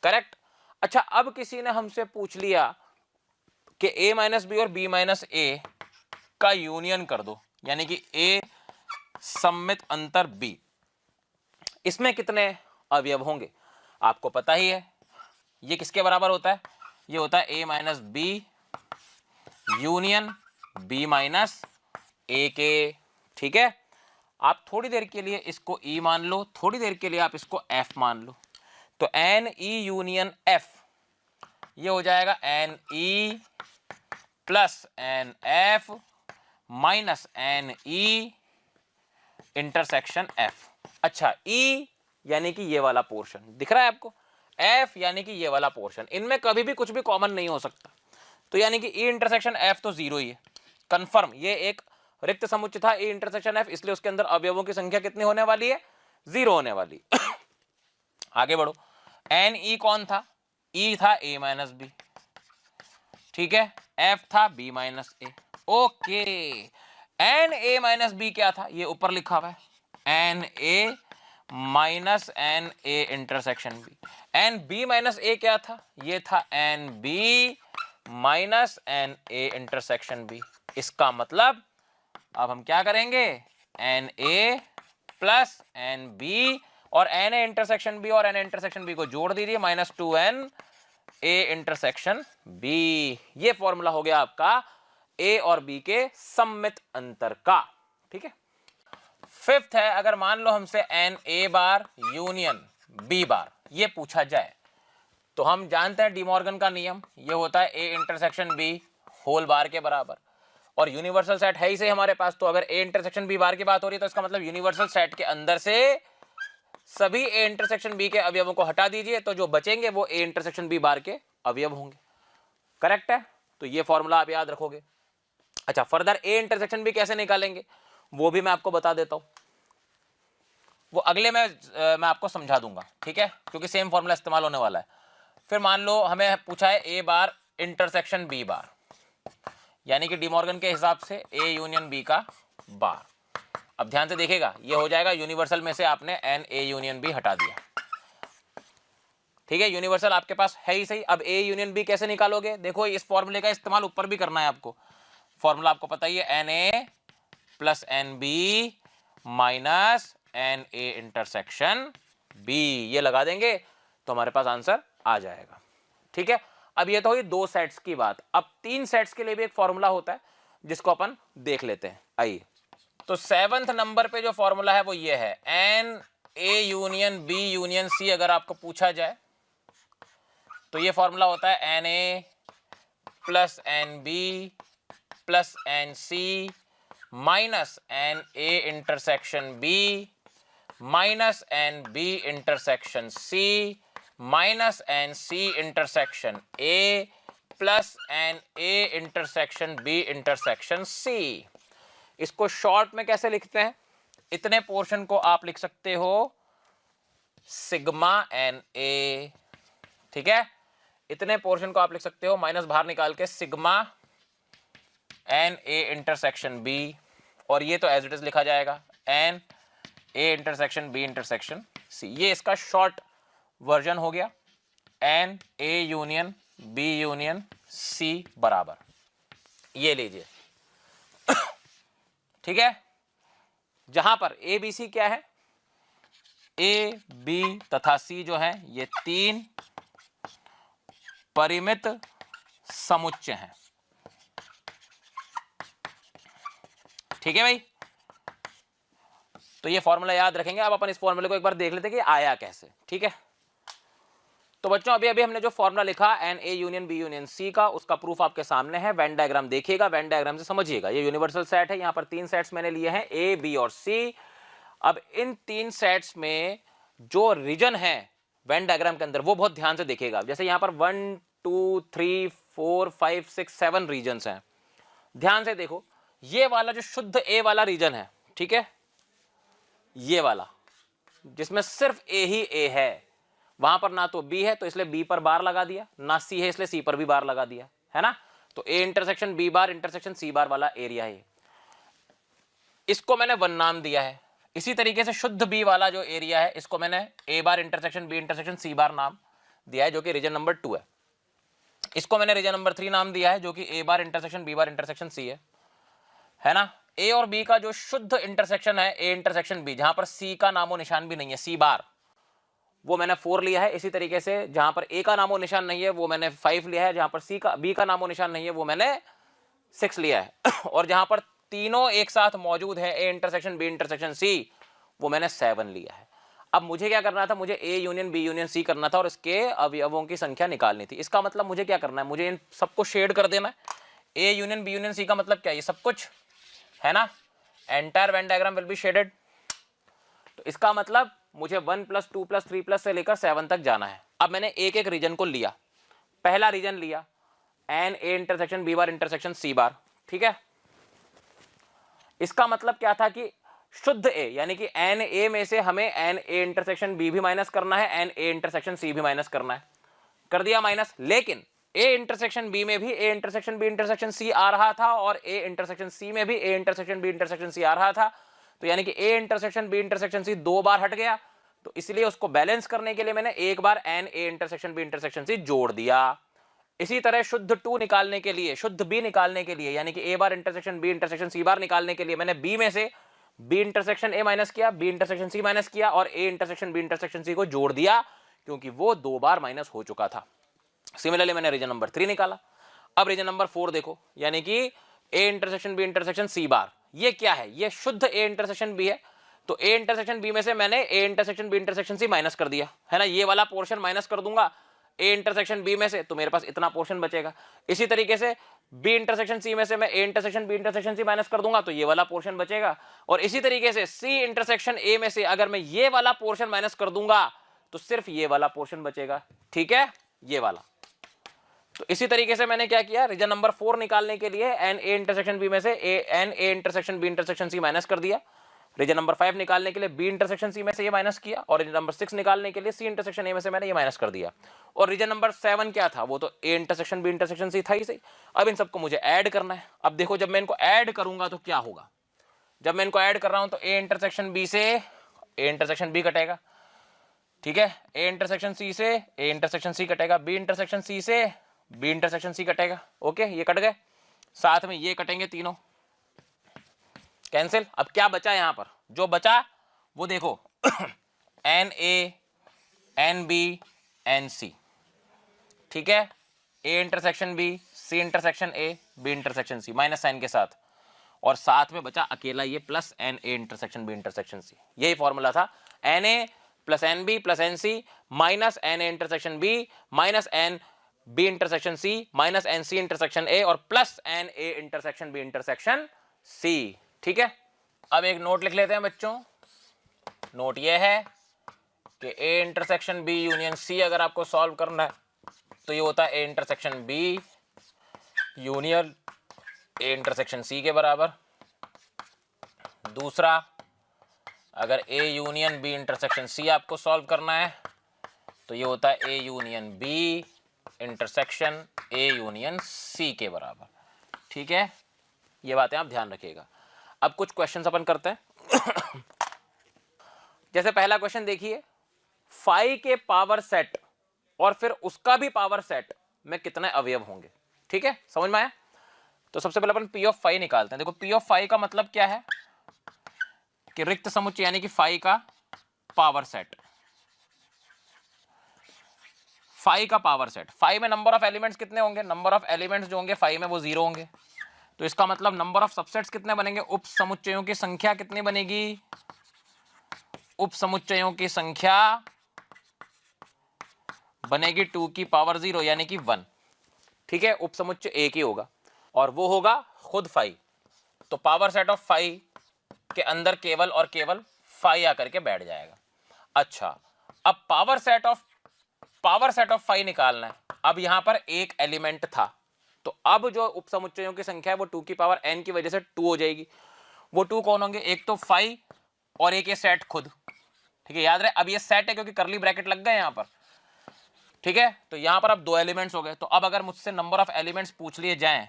correct. अच्छा, अब किसी ने हमसे पूछ लिया कि a माइनस बी और b माइनस ए का यूनियन कर दो, यानी कि a सम्मित अंतर b, इसमें कितने अवयव होंगे आपको पता ही है। ये किसके बराबर होता है, ये होता है a minus B union b minus A के, ठीक है। आप थोड़ी देर के लिए इसको e मान लो, थोड़ी देर के लिए आप इसको f मान लो, तो एन ई यूनियन f ये हो जाएगा N E plus N F minus N E intersection f। अच्छा, e यानी कि ये वाला पोर्शन दिख रहा है आपको, f यानी कि ये वाला पोर्शन, इनमें कभी भी कुछ भी कॉमन नहीं हो सकता, तो यानी कि e इंटरसेक्शन f तो 0 ही है, कंफर्म। ये एक रिक्त समुच्चय था e इंटरसेक्शन f, इसलिए उसके अंदर अवयवों की संख्या कितनी होने वाली है, 0 होने वाली। आगे बढ़ो, एन ई कौन था, e था a माइनस बी, ठीक है, एफ था B minus A. Okay, n A minus B क्या था, ये ऊपर लिखा हुआ है, N A minus N A intersection B. N B minus A क्या था, ये था n B minus N A intersection B. इसका मतलब अब हम क्या करेंगे, n A plus N B और एन ए इंटरसेक्शन बी और एन ए इंटरसेक्शन बी को जोड़ दीजिए, minus two n A intersection B. ये फॉर्मूला हो गया आपका ए और बी के सममित अंतर का। ठीक है, फिफ्थ है, अगर मान लो हमसे N A bar union B bar ये पूछा जाए, तो हम जानते हैं डिमॉर्गन का नियम, ये होता है A intersection B whole bar के बराबर, और यूनिवर्सल सेट है ही से हमारे पास। तो अगर ए इंटरसेक्शन बी बार की बात हो रही है तो इसका मतलब यूनिवर्सल सेट के अंदर से सभी ए इंटरसेक्शन बी के अवयवों को हटा दीजिए, तो जो बचेंगे वो ए इंटरसेक्शन बी बार के अवयव होंगे। करेक्ट है, तो ये फॉर्मूला आप याद रखोगे। अच्छा, फर्दर ए इंटरसेक्शन बी कैसे निकालेंगे वो भी मैं आपको बता देता हूं, वो अगले में मैं आपको समझा दूंगा। ठीक है, क्योंकि सेम फॉर्मूला इस्तेमाल होने वाला है। फिर मान लो हमें पूछा है ए बार इंटरसेक्शन बी बार, यानी कि डिमॉर्गन के हिसाब से ए यूनियन बी का बार। अब ध्यान से देखिएगा, ये हो जाएगा यूनिवर्सल में से आपने एन ए यूनियन बी हटा दिया। ठीक है, यूनिवर्सल आपके पास है ही सही। अब ए यूनियन बी कैसे निकालोगे, देखो इस फॉर्मूले का इस्तेमाल ऊपर भी करना है आपको। फॉर्मूला आपको पता ही है, N A plus N B minus N A intersection B, ये लगा देंगे तो हमारे पास आंसर आ जाएगा। ठीक है, अब ये तो हुई दो सेट्स की बात। अब तीन सेट्स के लिए भी एक फॉर्मूला होता है जिसको अपन देख लेते हैं। आइए, तो सेवंथ नंबर पे जो फॉर्मूला है वो ये है, N A union B union C अगर आपको पूछा जाए तो ये फॉर्मूला होता है N A plus N B plus N C minus N A intersection B minus N B intersection C minus N C intersection A plus N A intersection B intersection C. इसको short में कैसे लिखते हैं, इतने portion को आप लिख सकते हो सिग्मा एन ए। ठीक है, इतने पोर्शन को आप लिख सकते हो माइनस बाहर निकाल के sigma N A intersection B, और ये तो एज इट इज लिखा जाएगा N A intersection B intersection C. ये इसका शॉर्ट वर्जन हो गया, N A union B union C बराबर, ये लीजिए। ठीक है, जहां पर ए बी सी क्या है, ए बी तथा सी जो है ये तीन परिमित समुच्चय हैं। ठीक है भाई, तो ये फॉर्मूला याद रखेंगे। अब अपन इस फॉर्मूले को एक बार देख लेते हैं कि आया कैसे। ठीक है, तो बच्चों अभी अभी हमने जो फॉर्मूला लिखा N A union B union C का, उसका प्रूफ आपके सामने है। वेन डायग्राम देखिएगा, वेन डायग्राम से समझिएगा। ये यूनिवर्सल सेट है, यहाँ पर तीन सेट्स मैंने लिए हैं ए बी और सी। अब इन तीन सेट्स में जो रीजन है वेन डायग्राम के अंदर वो बहुत ध्यान से देखिएगा। जैसे यहाँ पर 1 2 3 4 5 6 7 रीजन्स हैं, ध्यान से देखो। ये वाला जो शुद्ध ए वाला रीजन है, ठीक है, ये वाला जिसमें सिर्फ ए ही ए है, वहां पर ना तो बी है तो इसलिए बी पर बार लगा दिया, ना सी है इसलिए सी पर भी बार लगा दिया, है ना। तो A intersection B bar intersection C bar वाला एरिया है, इसको मैंने 1 नाम दिया है। इसी तरीके से शुद्ध बी वाला जो एरिया है इसको मैंने ए bar intersection B intersection C बार नाम दिया है, जो कि रीजन नंबर 2 है। इसको मैंने रीजन नंबर 3 नाम दिया है, जो कि A bar intersection B bar intersection C है ना। ए और बी का जो शुद्ध इंटरसेक्शन है ए इंटरसेक्शन बी, जहां पर सी का नामो निशान भी नहीं है, सी बार, वो मैंने 4 लिया है। इसी तरीके से जहां पर ए का नामो निशान नहीं है वो मैंने 5 लिया है, जहां पर सी का बी का नामो निशान नहीं है वो मैंने 6 लिया है और जहां पर तीनों एक साथ मौजूद है A intersection B intersection C, वो मैंने 7 लिया है। अब मुझे क्या करना था, मुझे A union B union C करना था और इसके अवयवों की संख्या निकालनी थी। इसका मतलब मुझे क्या करना है, मुझे इन सबको शेड कर देना है। A union B union C का मतलब क्या है, ये सब कुछ है ना, entire Venn diagram will be shaded. तो इसका मतलब मुझे 1 + 2 + 3 से लेकर 7 तक जाना है। अब मैंने एक एक रीजन को लिया। पहला रीजन लिया n A intersection B bar intersection C bar, ठीक है। इसका मतलब क्या था कि शुद्ध ए, यानी कि एन ए में से हमें एन ए इंटरसेक्शन बी भी माइनस करना है, एन ए इंटरसेक्शन सी भी माइनस करना है। कर दिया माइनस, लेकिन ए इंटरसेक्शन बी में भी A intersection B intersection C आ रहा था और ए इंटरसेक्शन सी में भी A intersection B intersection C आ रहा था। तो यानी कि A intersection B intersection C 2 बार हट गया, तो इसलिए उसको बैलेंस करने के लिए मैंने एक बार n A intersection B intersection C जोड़ दिया। इसी तरह शुद्ध 2 निकालने के लिए, शुद्ध बी निकालने के लिए, यानी कि A bar intersection B intersection C bar निकालने के लिए मैंने बी में से बी इंटरसेक्शन ए माइनस किया, बी इंटरसेक्शन सी माइनस किया और A intersection B intersection C को जोड़ दिया, क्योंकि वो 2 बार माइनस हो चुका था। सिमिलरली मैंने रीजन नंबर 3 निकाला। अब रीजन नंबर 4 देखो, यानी कि A intersection B intersection C bar, ये क्या है? ये शुद्ध ए इंटरसेक्शन बी है। तो ए इंटरसेक्शन बी में से मैंने A intersection B intersection C minus कर दिया, है ना। ये वाला पोर्शन माइनस कर दूंगा ए इंटरसेक्शन बी में से, तो मेरे पास इतना पोर्शन बचेगा। इसी तरीके से बी इंटरसेक्शन सी में से मैं A intersection B intersection C minus कर दूंगा, तो ये वाला पोर्शन बचेगा। और इसी तरीके से सी इंटरसेक्शन ए में से अगर मैं ये वाला पोर्शन माइनस कर दूंगा, तो सिर्फ ये वाला पोर्शन बचेगा, ठीक है, ये वाला। तो इसी तरीके से मैंने क्या किया, रीजन नंबर 4 निकालने के लिए एन ए इंटरसेक्शन बी में से N A intersection B intersection C minus कर दिया। रीजन नंबर 5 निकालने के लिए बी इंटरसेक्शन सी में से ये माइनस किया, और रीजन नंबर 6 निकालने के लिए सी इंटरसेक्शन ए में से मैंने ये माइनस कर दिया। और रीजन नंबर 7 क्या था? वो तो A intersection B intersection C था ही सही। अब इन सबको मुझे ऐड करना है। अब देखो, जब मैं इनको ऐड करूंगा तो क्या होगा? जब मैं इनको ऐड कर रहा हूं तो ए इंटरसेक्शन बी से ए इंटरसेक्शन बी कटेगा, ठीक है, ए इंटरसेक्शन सी से ए इंटरसेक्शन सी कटेगा, बी इंटरसेक्शन सी से बी इंटरसेक्शन सी कटेगा। ओके, ये कट गए, साथ में ये कटेंगे, तीनों कैंसिल। अब क्या बचा यहां पर? जो बचा वो देखो n A n B n C, ठीक है, A intersection B C intersection A B intersection C minus sign के साथ, और साथ में बचा अकेला ये plus N A intersection B intersection C. यही फॉर्मूला था, n A plus N B plus N C minus N A intersection B minus N B intersection C minus N C intersection A और plus N A intersection B intersection C, ठीक है। अब एक note लिख लेते हैं बच्चों। Note ये है कि A intersection B union C अगर आपको सॉल्व करना है तो ये होता है A intersection B union A intersection C के बराबर। दूसरा, अगर A union B intersection C आपको सॉल्व करना है तो ये होता है A union B intersection A union C के बराबर, ठीक है। ये बातें आप ध्यान रखिएगा। अब कुछ क्वेश्चंस अपन करते हैं। जैसे पहला क्वेश्चन देखिए, फाई के पावर सेट और फिर उसका भी पावर सेट में कितने अवयव होंगे, ठीक है, समझ में आया? तो सबसे पहले अपन पी ऑफ फाई निकालते हैं। देखो, पी ऑफ फाई का मतलब क्या है कि रिक्त समुच्चय, यानी कि फाई का पावर सेट। फाई का पावर सेट, फाई में नंबर ऑफ एलिमेंट्स कितने होंगे? नंबर ऑफ एलिमेंट्स जो होंगे फाई में वो 0 होंगे। तो इसका मतलब नंबर ऑफ सबसेट्स कितने बनेंगे? उप समुच्चयों की संख्या कितनी बनेगी? उप समुच्चयों की संख्या बनेगी 2 की पावर 0 यानी कि 1, ठीक है। उप समुच्चय एक ही होगा और वो होगा खुद फाई। तो पावर सेट ऑफ फाई के अंदर केवल और केवल फाई आकर के बैठ जाएगा। अच्छा, अब पावर सेट ऑफ फाई निकालना है। अब यहां पर एक एलिमेंट था, तो अब जो उप समुच्चयों की संख्या है वो 2 की पावर n की वजह से 2 हो जाएगी। वो 2 कौन होंगे? एक तो फाई और एक ये सेट खुद, ठीक है, याद रहे। अब ये सेट है क्योंकि करली ब्रैकेट लग गए यहां पर, ठीक है। तो यहां पर अब 2 एलिमेंट्स हो गए। तो अब अगर मुझसे नंबर ऑफ एलिमेंट्स पूछ लिए जाएं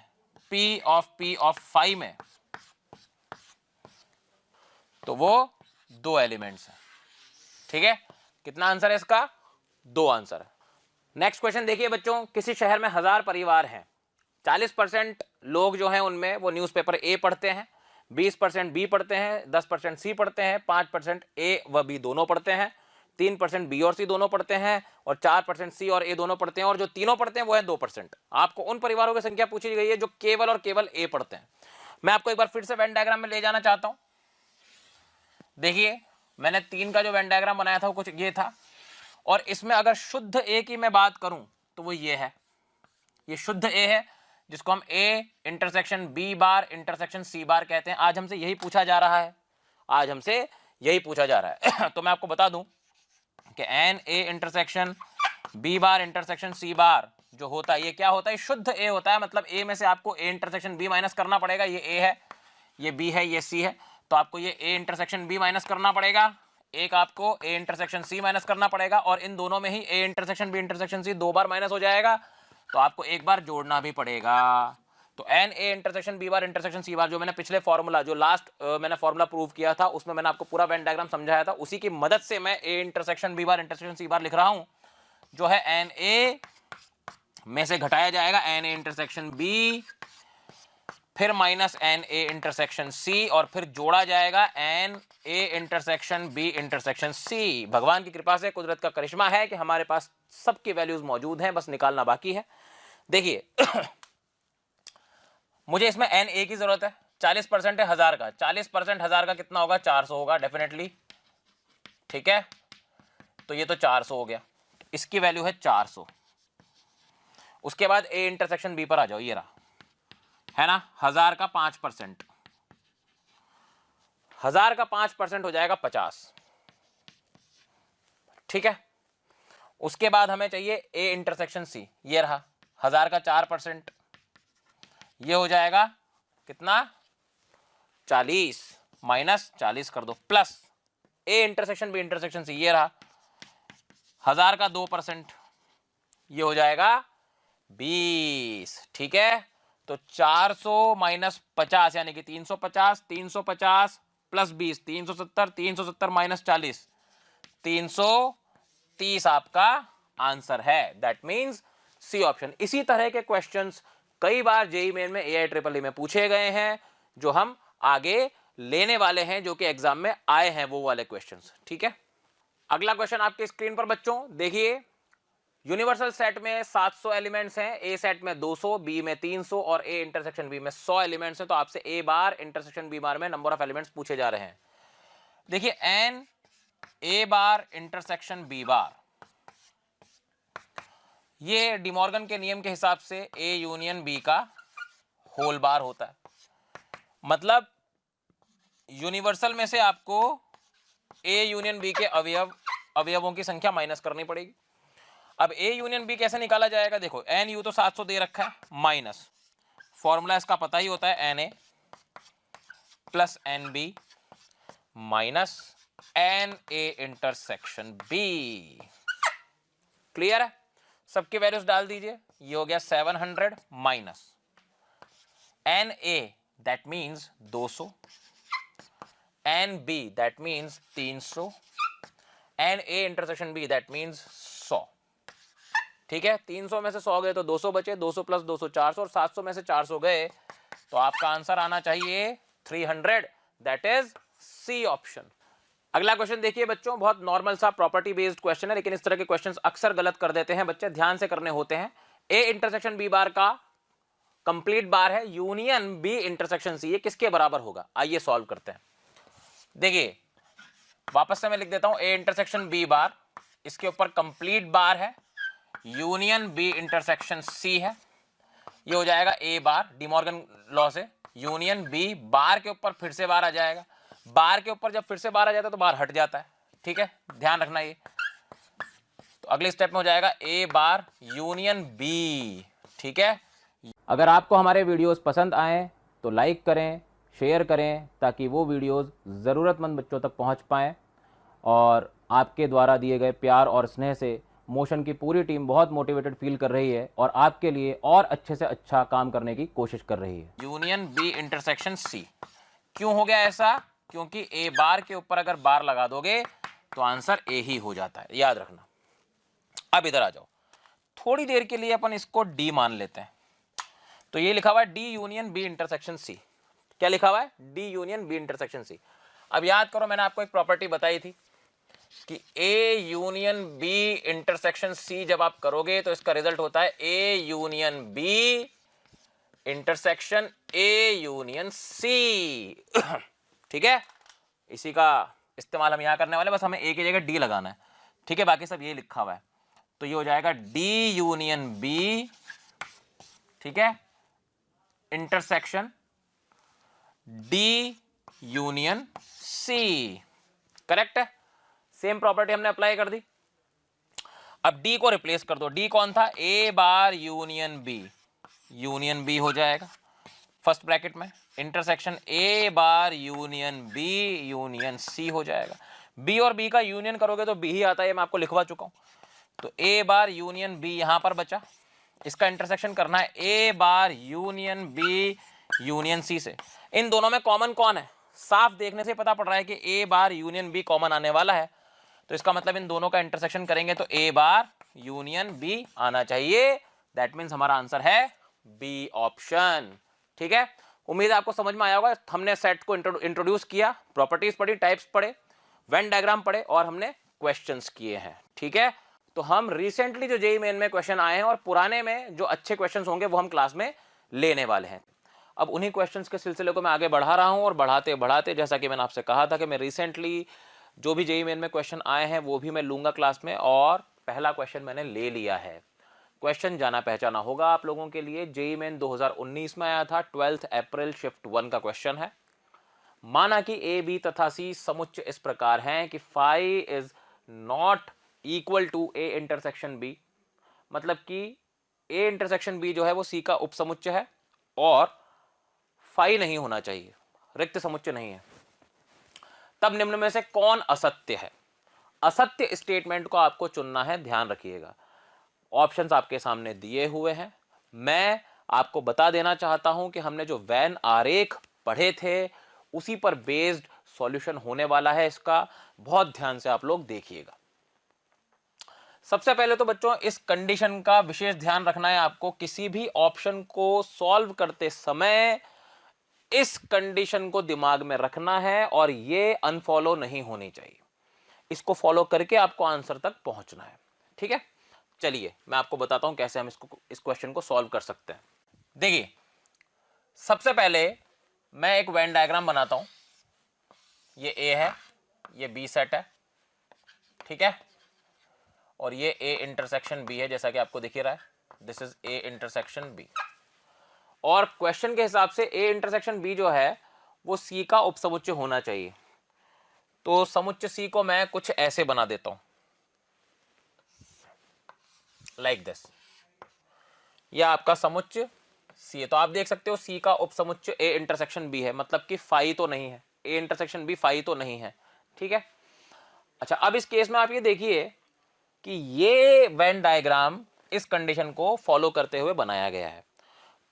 p ऑफ फाई में, तो वो 2 एलिमेंट्स हैं, ठीक है। कितना आंसर है इसका? 2 आंसर है। नेक्स्ट क्वेश्चन देखिए बच्चों, किसी शहर में 1000 परिवार हैं, 40% लोग जो हैं उनमें वो न्यूज़पेपर ए पढ़ते हैं, 20% बी पढ़ते हैं, 10% सी पढ़ते हैं, 5% ए व बी दोनों पढ़ते हैं, 3% बी और सी दोनों पढ़ते हैं और 4% सी और ए दोनों पढ़ते हैं, और जो तीनों पढ़ते हैं वो है 2%। आपको उन परिवारों की संख्या पूछी गई है जो केवल और केवल ए पढ़ते हैं। मैं आपको एक बार फिर से वेन डायग्राम में ले जाना चाहता हूं। देखिए, मैंने 3 का जो वेन डायग्राम बनाया था वो कुछ ये था, और इसमें अगर शुद्ध ए की मैं बात करूं तो वो ये है, ये शुद्ध ए है जिसको हम A intersection B bar intersection C bar कहते हैं। आज हमसे यही पूछा जा रहा है, आज हमसे यही पूछा जा रहा है। तो मैं आपको बता दूं कि n A intersection B bar intersection C bar जो होता है ये क्या होता है? शुद्ध ए होता है। मतलब ए में से आपको ए इंटरसेक्शन बी माइनस करना पड़ेगा। ये ए है, ये बी है, ये सी है, तो आपको ये ए इंटरसेक्शन बी माइनस करना पड़ेगा, एक आपको ए इंटरसेक्शन सी माइनस करना पड़ेगा, और इन दोनों में ही A intersection B intersection C 2 बार माइनस हो जाएगा। तो आपको एक बार जोड़ना भी पड़ेगा। तो n A intersection B bar intersection C bar, जो मैंने पिछले फॉर्मूला, जो लास्ट मैंने फॉर्मूला प्रूव किया था, उसमें मैंने आपको पूरा वेन डायग्राम समझाया था, उसी की मदद से मैं A intersection B bar intersection C bar लिख रहा हूं, जो है एन ए में से घटाया जाएगा एन ए इंटरसेक्शन बी, फिर minus N A intersection C, और फिर जोड़ा जाएगा N A intersection B intersection C. भगवान की कृपा से, कुदरत का करिश्मा है कि हमारे पास सबकी वैल्यूज मौजूद हैं, बस निकालना बाकी है। देखिए मुझे इसमें एन ए की जरूरत है, 40% है 1000 का, 40% 1000 का कितना होगा, 400 होगा डेफिनेटली, ठीक है। तो ये तो 400 हो गया, इसकी वैल्यू है 400। उसके बाद ए इंटरसेक्शन बी पर आ जाओ, ये रहा, है ना, 1000 का 5%, 1000 का 5% हो जाएगा 50, ठीक है। उसके बाद हमें चाहिए ए इंटरसेक्शन सी, ये रहा, 1000 का 4%, ये हो जाएगा कितना, 40, माइनस 40 कर दो, plus A intersection B intersection C, ये रहा, 1000 का 2%, ये हो जाएगा 20, ठीक है। तो 400 माइनस 50 यानी कि 350, 350 प्लस 20, 370, 370 माइनस 40, 330 आपका आंसर है। That means C option. इसी तरह के क्वेश्चंस कई बार जेईई मेन में, एआई ट्रिपल ई में पूछे गए हैं, जो हम आगे लेने वाले हैं, जो कि एग्जाम में आए हैं वो वाले क्वेश्चंस, ठीक है। अगला क्वेश्चन आपके स्क्रीन पर बच्चों देखिए, यूनिवर्सल सेट में 700 एलिमेंट्स हैं, ए सेट में 200, बी में 300 और ए इंटरसेक्शन बी में 100 एलिमेंट्स हैं। तो आपसे ए बार इंटरसेक्शन बी बार में नंबर ऑफ एलिमेंट्स पूछे जा रहे हैं। देखिए N A bar intersection B bar, ये डिमॉर्गन के नियम के हिसाब से ए यूनियन बी का होल बार होता है। मतलब यूनिवर्सल में से आपको ए यूनियन बी के अवयवों की संख्या माइनस करनी पड़ेगी। अब ए यूनियन बी कैसे निकाला जाएगा, देखो एन यू तो 700 दे रखा है, माइनस फॉर्मूला इसका पता ही होता है, N A plus N B minus N A intersection B. Clear है, सबके वैल्यूज डाल दीजिए, ये हो गया 700 minus N A that means 200, N B that means 300, N A intersection B that means 100, ठीक है। 300 में से 100 गए तो 200 बचे, 200 प्लस 200 400, और 700 में से 400 गए तो आपका आंसर आना चाहिए 300, दैट इज सी ऑप्शन। अगला क्वेश्चन देखिए बच्चों, बहुत नॉर्मल सा प्रॉपर्टी बेस्ड क्वेश्चन है, लेकिन इस तरह के क्वेश्चंस अक्सर गलत कर देते हैं बच्चे, ध्यान से करने होते हैं। ए इंटरसेक्शन बी बार का कंप्लीट बार है यूनियन बी इंटरसेक्शन सी, ये किसके बराबर होगा, आइए सॉल्व करते हैं। देखिए वापस से मैं लिख देता हूं, ए इंटरसेक्शन बी बार, इसके ऊपर कंप्लीट बार है, यूनियन बी इंटरसेक्शन सी है, ये हो जाएगा ए बार डिमॉर्गन लॉ से, यूनियन बी बार के ऊपर फिर से बार आ जाएगा, बार के ऊपर जब फिर से बार आ जाता है तो बार हट जाता है, ठीक है, ध्यान रखना ये। तो अगले स्टेप में हो जाएगा ए बार यूनियन बी, ठीक है। अगर आपको हमारे वीडियोस पसंद आए तो लाइक करें, शेयर करें, ताकि वो वीडियोस ज़रूरतमंद बच्चों तक पहुंच पाएँ। और आपके द्वारा दिए गए प्यार और स्नेह से मोशन की पूरी टीम बहुत मोटिवेटेड फील कर रही है और आपके लिए और अच्छे से अच्छा काम करने की कोशिश कर रही है। यूनियन बी इंटरसेक्शन सी, क्यों हो गया ऐसा, क्योंकि ए बार के ऊपर अगर बार लगा दोगे तो आंसर ए ही हो जाता है, याद रखना। अब इधर आ जाओ, थोड़ी देर के लिए अपन इसको डी मान लेते हैं। तो ये लिखा हुआ है D union B intersection C, क्या लिखा हुआ है, D union B intersection C. अब याद करो, मैंने आपको एक प्रॉपर्टी बताई थी कि A union B intersection C जब आप करोगे तो इसका रिजल्ट होता है A union B intersection A union C, ठीक है। इसी का इस्तेमाल हम यहां करने वाले, बस हमें ए की जगह डी लगाना है, ठीक है, बाकी सब ये लिखा हुआ है। तो ये हो जाएगा डी यूनियन बी, ठीक है, intersection D union C, correct है। सेम प्रॉपर्टी हमने अप्लाई कर दी। अब डी को रिप्लेस कर दो, डी कौन था, A bar union B, union B हो जाएगा फर्स्ट ब्रैकेट में, intersection A bar union B union C हो जाएगा। बी और बी का यूनियन करोगे तो बी ही आता है, मैं आपको लिखवा चुका हूं। तो ए बार यूनियन बी यहां पर बचा, इसका इंटरसेक्शन करना है ए बार यूनियन बी यूनियन सी से। इन दोनों में कॉमन कौन है? साफ देखने से पता पड़ रहा है कि A bar union B common आने वाला है, तो इसका मतलब इन दोनों का इंटरसेक्शन करेंगे तो ए बार यूनियन बी आना चाहिए। दैट मीन्स हमारा आंसर है बी ऑप्शन। ठीक है, उम्मीद है आपको समझ में आया होगा। हमने सेट को इंट्रोड्यूस किया, प्रॉपर्टीज पढ़ी, टाइप्स पढ़े, वेन डायग्राम पढ़े और हमने क्वेश्चंस किए हैं। ठीक है, तो हम रिसेंटली जो जेईई मेन में क्वेश्चन आए हैं और पुराने में जो अच्छे क्वेश्चंस होंगे वो हम क्लास में लेने वाले हैं। अब उन्हीं क्वेश्चंस के सिलसिले को मैं आगे बढ़ा रहा हूं और बढ़ाते बढ़ाते जैसा कि मैंने आपसे कहा था कि मैं रिसेंटली जो भी जेईई मेन में क्वेश्चन आए हैं वो भी मैं लूंगा क्लास में, और पहला क्वेश्चन मैंने ले लिया है। क्वेश्चन जाना पहचाना होगा आप लोगों के लिए, जेईई मेन 2019 में आया था, 12 अप्रैल शिफ्ट 1 का क्वेश्चन है। माना कि ए बी तथा सी समुच्चय इस प्रकार हैं कि phi is not equal to A intersection B, मतलब कि ए इंटरसेक्शन बी जो है वो सी का उपसमुच्चय है और फाई नहीं होना चाहिए, रिक्त समुच्चय नहीं है। तब निम्न में से कौन असत्य है? असत्य स्टेटमेंट को आपको चुनना है, ध्यान रखिएगा। ऑप्शंस आपके सामने दिए हुए हैं। मैं आपको बता देना चाहता हूं कि हमने जो वेन आरेख पढ़े थे उसी पर बेस्ड सॉल्यूशन होने वाला है इसका, बहुत ध्यान से आप लोग देखिएगा। सबसे पहले तो बच्चों इस कंडीशन का विशेष ध्यान रखना है आपको, किसी भी ऑप्शन को सॉल्व करते समय इस कंडीशन को दिमाग में रखना है और ये अनफॉलो नहीं होनी चाहिए। इसको फॉलो करके आपको आंसर तक पहुंचना है। ठीक है, चलिए मैं आपको बताता हूं कैसे हम इस क्वेश्चन को सॉल्व कर सकते हैं। देखिए, सबसे पहले मैं एक वेन डायग्राम बनाता हूं। ये ए है, ये बी सेट है, ठीक है, और ये ए इंटरसेक्शन बी है, जैसा कि आपको दिख ही रहा है, this is A intersection B. और क्वेश्चन के हिसाब से ए इंटरसेक्शन बी जो है वो सी का उपसमुच्चय होना चाहिए। तो समुच्चय सी को मैं कुछ ऐसे बना देता हूं, लाइक दिस। यह आपका समुच्चय सी है। तो आप देख सकते हो सी का उपसमुच्चय ए इंटरसेक्शन बी है, मतलब कि फाई तो नहीं है, ए इंटरसेक्शन बी फाई तो नहीं है। ठीक है, अच्छा अब इस केस में आप ये देखिए कि ये वेन डायग्राम इस कंडीशन को फॉलो करते हुए बनाया गया है।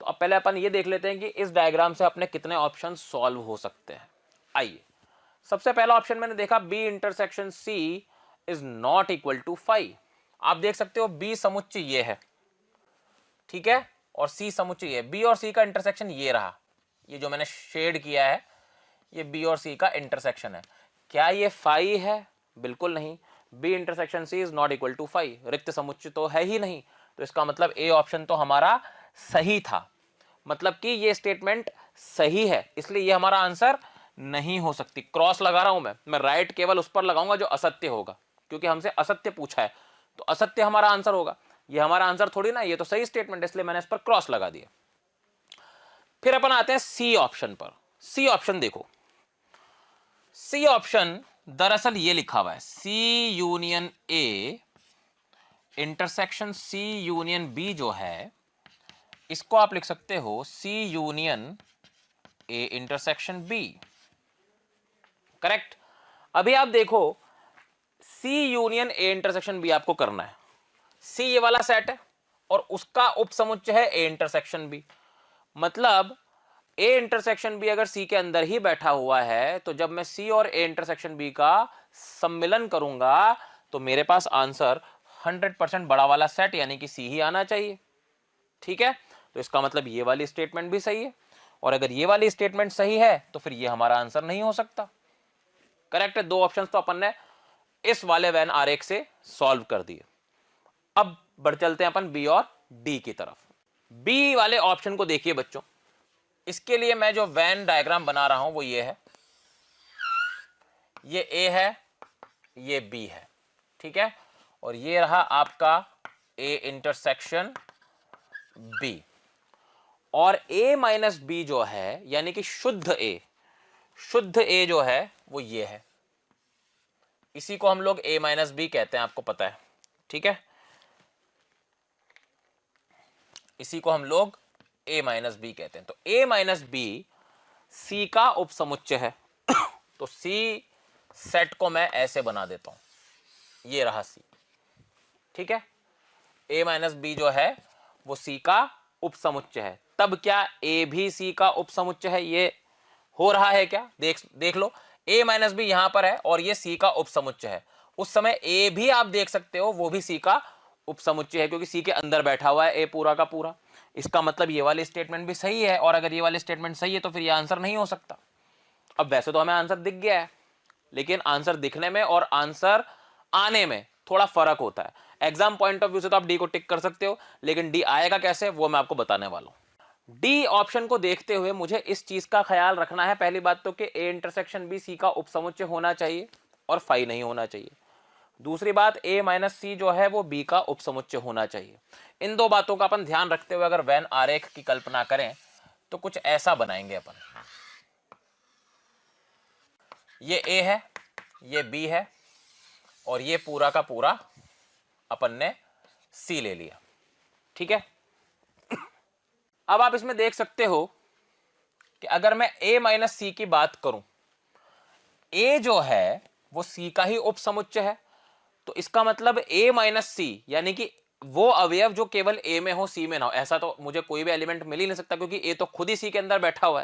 तो अब पहले अपन ये देख लेते हैं कि इस डायग्राम से अपने कितने ऑप्शन सॉल्व हो सकते हैं। आइए, सबसे पहला ऑप्शन मैंने देखा B intersection C is not equal to phi. आप देख सकते हो बी समुच्चय ये है, ठीक है, और सी समुच्चय ये। बी और सी का इंटरसेक्शन ये रहा, ये जो मैंने शेड किया है ये बी और सी का इंटरसेक्शन है। क्या ये फाई है? बिल्कुल नहीं। B intersection C is not equal to phi, रिक्त समुच्चय तो है ही नहीं। तो इसका मतलब ए ऑप्शन तो हमारा सही था, मतलब कि ये स्टेटमेंट सही है, इसलिए ये हमारा आंसर नहीं हो सकती। क्रॉस लगा रहा हूं मैं राइट केवल उस पर लगाऊंगा जो असत्य होगा, क्योंकि हमसे असत्य पूछा है तो असत्य हमारा आंसर होगा। ये हमारा आंसर थोड़ी ना, ये तो सही स्टेटमेंट है, इसलिए मैंने इस पर क्रॉस लगा दिया। फिर अपन आते हैं सी ऑप्शन पर। सी ऑप्शन देखो, सी ऑप्शन दरअसल ये लिखा हुआ है C union A intersection C union B जो है, इसको आप लिख सकते हो C union A intersection B. Correct. अभी आप देखो C union A intersection B आपको करना है। सी ये वाला सेट है और उसका उपसमुच्चय है ए इंटरसेक्शन बी, मतलब ए इंटरसेक्शन बी अगर सी के अंदर ही बैठा हुआ है तो जब मैं सी और ए इंटरसेक्शन बी का सम्मिलन करूंगा तो मेरे पास आंसर 100% बड़ा वाला सेट यानी कि सी ही आना चाहिए। ठीक है, तो इसका मतलब ये वाली स्टेटमेंट भी सही है, और अगर ये वाली स्टेटमेंट सही है तो फिर ये हमारा आंसर नहीं हो सकता। करेक्ट है, दो ऑप्शंस तो अपन ने इस वाले वेन आरेख से सॉल्व कर दिए। अब बढ़ चलते हैं अपन बी और डी की तरफ। बी वाले ऑप्शन को देखिए बच्चों, इसके लिए मैं जो वेन डायग्राम बना रहा हूं वो ये है, ये ए है, ये बी है, ठीक है, और ये रहा आपका ए इंटरसेक्शन बी। और a माइनस बी जो है यानी कि शुद्ध ए जो है वो ये है, इसी को हम लोग a माइनस बी कहते हैं, आपको पता है, ठीक है, इसी को हम लोग a माइनस बी कहते हैं। तो a माइनस बी c का उपसमुच्चय है तो c सेट को मैं ऐसे बना देता हूं, ये रहा c, ठीक है। a माइनस बी जो है वो सी का उपसमुच्चय है। तब क्या ए भी सी का उपसमुच्चय है? ये हो रहा है क्या? देख लो, a माइनस बी यहां पर है और ये सी का उपसमुच्चय है। उस समय a भी आप देख सकते हो, वो भी सी का उपसमुच्चय है, क्योंकि सी के अंदर बैठा हुआ है a पूरा का पूरा। इसका मतलब ये वाली स्टेटमेंट भी सही है, और अगर ये वाली स्टेटमेंट सही है तो फिर ये आंसर नहीं हो सकता। अब वैसे तो हमें आंसर दिख गया है, लेकिन आंसर दिखने में और आंसर आने में थोड़ा फर्क होता है। एग्जाम पॉइंट ऑफ व्यू से तो आप डी को टिक कर सकते हो, लेकिन डी आएगा कैसे वो मैं आपको बताने वाला हूं। डी ऑप्शन को देखते हुए मुझे इस चीज का ख्याल रखना है, पहली बात तो कि ए इंटरसेक्शन बी सी का उपसमुच्चय होना चाहिए और फाई नहीं होना चाहिए। दूसरी बात, ए माइनस सी जो है वो बी का उपसमुच्चय होना चाहिए। इन दो बातों का अपन ध्यान रखते हुए अगर वेन आरेख की कल्पना करें तो कुछ ऐसा बनाएंगे अपन। ये ए है, ये बी है, और ये पूरा का पूरा अपन ने सी ले लिया। ठीक है, अब आप इसमें देख सकते हो कि अगर मैं ए माइनस सी की बात करूं, ए जो है वो सी का ही उपसमुच्चय है, तो इसका मतलब ए माइनस सी यानी कि वो अवयव जो केवल ए में हो सी में ना हो, ऐसा तो मुझे कोई भी एलिमेंट मिल ही नहीं सकता, क्योंकि ए तो खुद ही सी के अंदर बैठा हुआ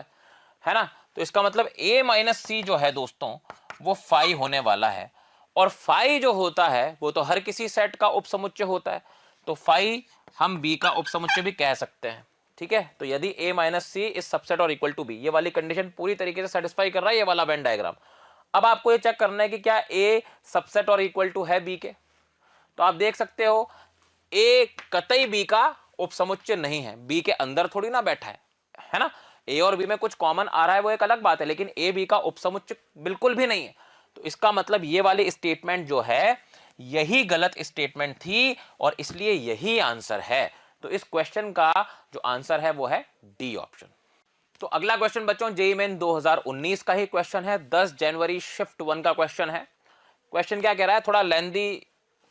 है ना। तो इसका मतलब ए माइनस सी जो है दोस्तों वो फाई होने वाला है, और फाई जो होता है वो तो हर किसी सेट का उपसमुच्चय होता है, तो फाई हम बी का उपसमुच्चय भी कह सकते हैं। ठीक है, तो यदि a minus C is subset और इक्वल टू बी, ये वाली कंडीशन पूरी तरीके से सेटिस्फाई कर रहा है ये वाला वेन डायग्राम। अब आपको ये चेक करना है कि क्या a सबसेट और इक्वल टू है b के। तो आप देख सकते हो a कतई b का उपसमुच्चय नहीं है, b के अंदर थोड़ी ना बैठा है ना। a और b में कुछ कॉमन आ रहा है वो एक अलग बात है, लेकिन a b का उपसमुच्चय बिल्कुल भी नहीं है। तो इसका मतलब ये वाली स्टेटमेंट जो है यही गलत स्टेटमेंट थी, और इसलिए यही आंसर है। तो इस क्वेश्चन का जो आंसर है वो है डी ऑप्शन। तो अगला क्वेश्चन बच्चों जेईई मेन 2019 का ही क्वेश्चन है, 10 जनवरी शिफ्ट 1 का क्वेश्चन है। क्वेश्चन क्या कह रहा है, थोड़ा लेंदी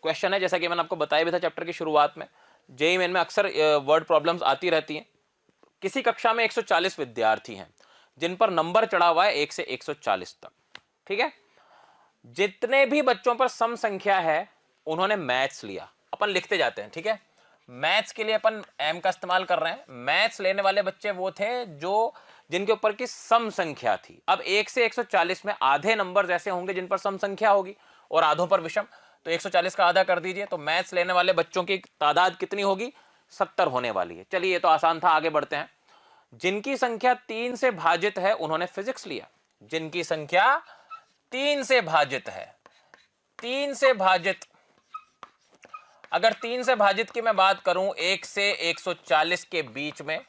क्वेश्चन है, जैसा कि मैंने आपको बताया भी था चैप्टर की शुरुआत में। जेईई मेन में अक्सर वर्ड प्रॉब्लम्स आती रहती हैं। किसी कक्षा में 140 विद्यार्थी हैं जिन पर नंबर चढ़ा हुआ है 1 से 140 तक। ठीक है, जितने भी बच्चों पर सम संख्या है उन्होंने मैथ्स लिया। अपन लिखते जाते हैं, ठीक है। मैथ्स के लिए अपन एम का इस्तेमाल कर रहे हैं। मैथ्स लेने वाले बच्चे वो थे जो जिनके ऊपर की सम संख्या थी। अब 1 से 140 में आधे नंबर ऐसे होंगे जिन पर सम संख्या होगी और आधों पर विषम, तो 140 का आधा कर दीजिए, तो मैथ्स लेने वाले बच्चों की तादाद कितनी होगी, 70 होने वाली है। चलिए ये तो आसान था, आगे बढ़ते हैं। जिनकी संख्या 3 से भाजित है उन्होंने फिजिक्स लिया। जिनकी संख्या 3 से भाजित है, 3 से भाजित, अगर 3 से भाजित की मैं बात करूं 1 से 140 के बीच में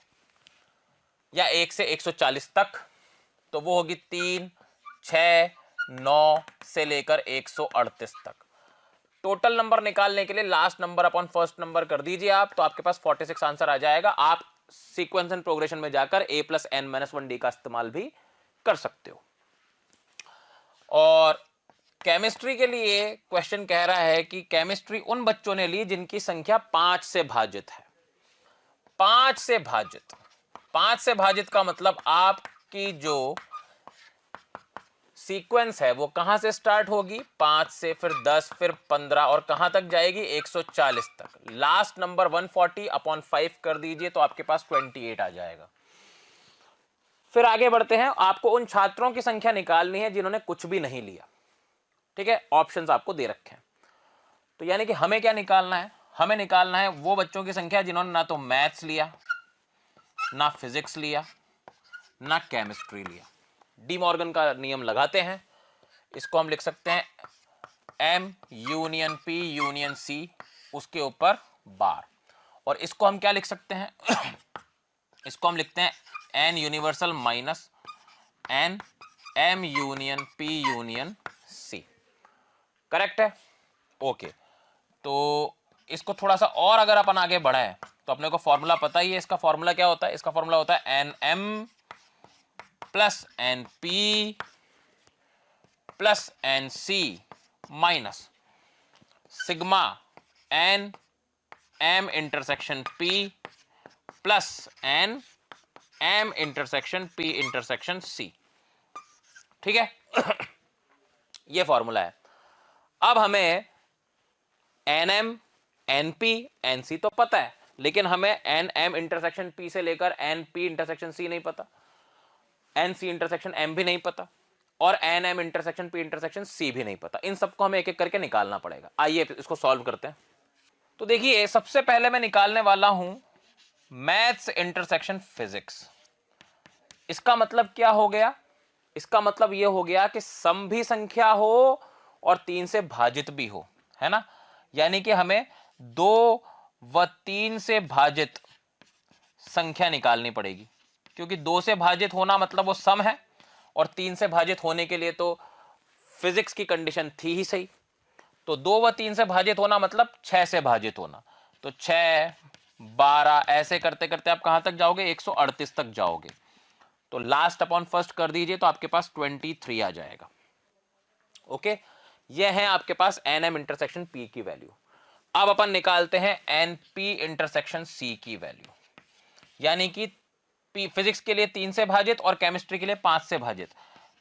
या 1 से 140 तक, तो वो होगी 3, 6, 9 से लेकर 138 तक। टोटल नंबर निकालने के लिए last number upon first number कर दीजिए आप, तो आपके पास 46 आंसर आ जाएगा। आप सीक्वेंस एंड प्रोग्रेशन में जाकर a+n-1d का इस्तेमाल भी कर सकते हो। और केमिस्ट्री के लिए क्वेश्चन कह रहा है कि केमिस्ट्री उन बच्चों ने ली जिनकी संख्या 5 से भाजित है। 5 से भाजित, 5 से भाजित का मतलब आपकी जो सीक्वेंस है वो कहां से स्टार्ट होगी, 5 से, फिर 10, फिर 15 और कहां तक जाएगी, 140 तक। लास्ट नंबर 140 अपॉन 5 कर दीजिए तो आपके पास 28 आ जाएगा। फिर आगे बढ़ते हैं। आपको उन छात्रों की संख्या निकालनी है जिन्होंने कुछ भी नहीं लिया। ठीक है, ऑप्शंस आपको दे रखे हैं। तो यानी कि हमें क्या निकालना है, हमें निकालना है वो बच्चों की संख्या जिन्होंने ना तो मैथ्स लिया, ना फिजिक्स लिया, ना केमिस्ट्री लिया। डी मॉर्गन का नियम लगाते हैं। इसको हम लिख सकते हैं M union P union C, उसके यूनियन बार। और इसको हम क्या लिख सकते हैं इसको हम लिखते हैं N universal minus N M union P union C. Correct है, ओके। तो इसको थोड़ा सा और अगर अपन आगे बढ़ाएं तो अपने को फॉर्मूला पता ही है। इसका फॉर्मूला क्या होता है, इसका फॉर्मूला होता है N M plus N P plus N C minus sigma N M intersection P plus N M intersection P intersection C. ठीक है ये फॉर्मूला है। अब हमें N M N P N C तो पता है, लेकिन हमें एन एम इंटरसेक्शन पी से लेकर एन पी इंटरसेक्शन सी नहीं पता, एन सी इंटरसेक्शन एम भी नहीं पता, और N M intersection P intersection C भी नहीं पता। इन सबको हमें एक एक करके निकालना पड़ेगा। आइए इसको सॉल्व करते हैं। तो देखिए सबसे पहले मैं निकालने वाला हूं मैथ्स इंटरसेक्शन फिजिक्स। इसका मतलब क्या हो गया? इसका मतलब यह हो गया कि सम भी संख्या हो और 3 से भाजित भी हो, है ना। यानी कि हमें 2 व 3 से भाजित संख्या निकालनी पड़ेगी, क्योंकि 2 से भाजित होना मतलब वो सम है, और 3 से भाजित होने के लिए तो फिजिक्स की कंडीशन थी ही सही। तो 2 व 3 से भाजित होना मतलब 6 से भाजित होना। तो 6, 12 ऐसे करते करते आप कहां तक जाओगे? 138 तक जाओगे। तो लास्ट अपॉन फर्स्ट कर दीजिए तो आपके पास 23 आ जाएगा। ओके, ये है आपके पास एन एम इंटरसेक्शन पी की वैल्यू। अब अपन निकालते हैं एन पी इंटरसेक्शन सी की वैल्यू, यानी कि फिजिक्स के लिए 3 से भाजित और केमिस्ट्री के लिए 5 से भाजित।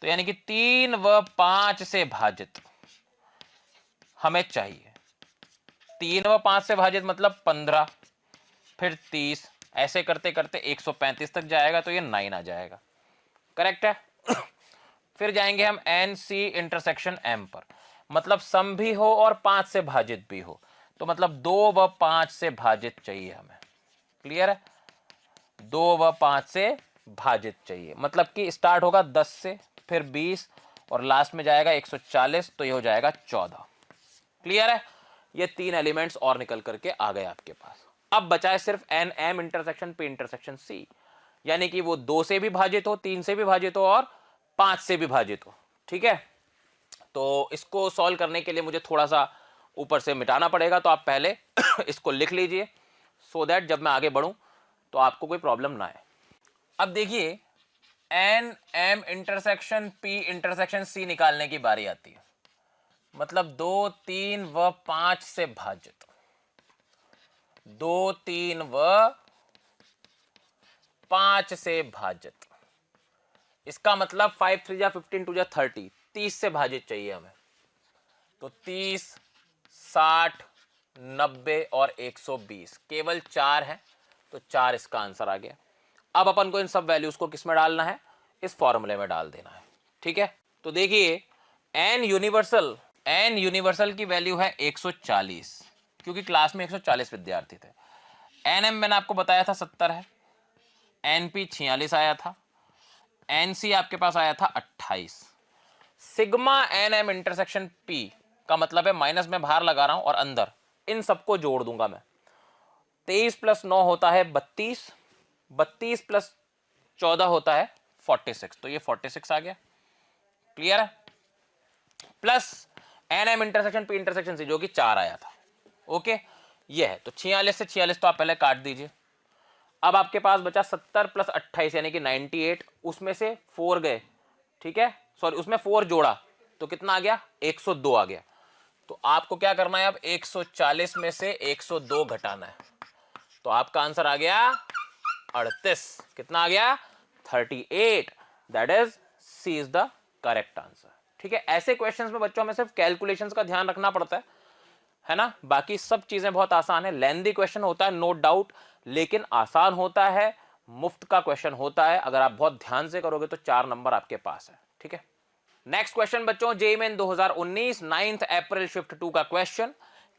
तो यानी कि 3 व 5 से भाजित हमें चाहिए। 3 व 5 से भाजित मतलब 15, फिर 30, ऐसे करते करते 135 तक जाएगा, तो ये 9 आ जाएगा। करेक्ट है। फिर जाएंगे हम एन सी इंटरसेक्शन एम पर, मतलब सम भी हो और 5 से भाजित भी हो। तो मतलब 2 व 5 से भाजित चाहिए हमें। क्लियर है? 2 व 5 से भाजित चाहिए, मतलब कि स्टार्ट होगा 10 से, फिर 20 और लास्ट में जाएगा 140, तो ये हो जाएगा 14। क्लियर है? ये 3 एलिमेंट्स और निकल करके आ गए आपके पास। अब बचा है सिर्फ N M intersection P intersection C, यानी कि वो 2 से भी भाजित हो, 3 से भी भाजित हो और 5 से भी भाजित हो। ठीक है, तो इसको सॉल्व करने के लिए मुझे थोड़ा सा ऊपर से मिटाना पड़ेगा, तो आप पहले इसको लिख लीजिए, सो दैट जब मैं आगे बढ़ूं तो आपको कोई प्रॉब्लम ना आए। अब देखिए N M intersection P intersection C निकालने की बारी आती है। मतलब 2, 3 व 5 से भाजित, 2, 3 व 5 से भाजित, इसका मतलब 5 3 जा 15 2 जा 30, 30 से भाजित चाहिए हमें। तो 30, 60, 90 और 120, केवल 4 है, तो 4 इसका आंसर आ गया। अब अपन को इन सब वैल्यूज को किस में डालना है? इस फॉर्मूले में डाल देना है। ठीक है, तो देखिए एन यूनिवर्सल की वैल्यू है 140, क्योंकि क्लास में 140 विद्यार्थी थे। एन एम मैंने आपको बताया था 70 है, एन पी 46 आया था, एन सी आपके पास आया था 28। Sigma N M intersection P का मतलब है माइनस में बाहर लगा रहा हूं और अंदर, इन सबको जोड़ दूंगा मैं। 23 + 9 होता है 32, 32 + 14 होता है 46, तो ये 46 आ गया। क्लियर है? Plus N M intersection P intersection C जो कि 4 आया था। ओके, ये है। तो 46 से 46 तो आप पहले काट दीजिए। अब आपके पास बचा 70 + 28 यानी कि 98, उसमें से 4 गए। ठीक है, सॉरी उसमें 4 जोड़ा तो कितना आ गया? 102 आ गया। तो आपको क्या करना है? अब 140 में से 102 घटाना है, तो आपका आंसर आ गया 38। कितना आ गया? 38। That is C is the correct answer. ठीक है, ऐसे क्वेश्चंस में बच्चों में सिर्फ कैलकुलेशंस का ध्यान रखना पड़ता है ना, बाकी सब चीजें बहुत आसान है। लेंथी क्वेश्चन होता है नो डाउट, लेकिन आसान होता है, मुफ्त का क्वेश्चन होता है। अगर आप बहुत ध्यान से करोगे तो 4 नंबर आपके पास है। ठीक है, नेक्स्ट क्वेश्चन बच्चों, जेईई मेन 2019 9 अप्रैल शिफ्ट 2 का क्वेश्चन।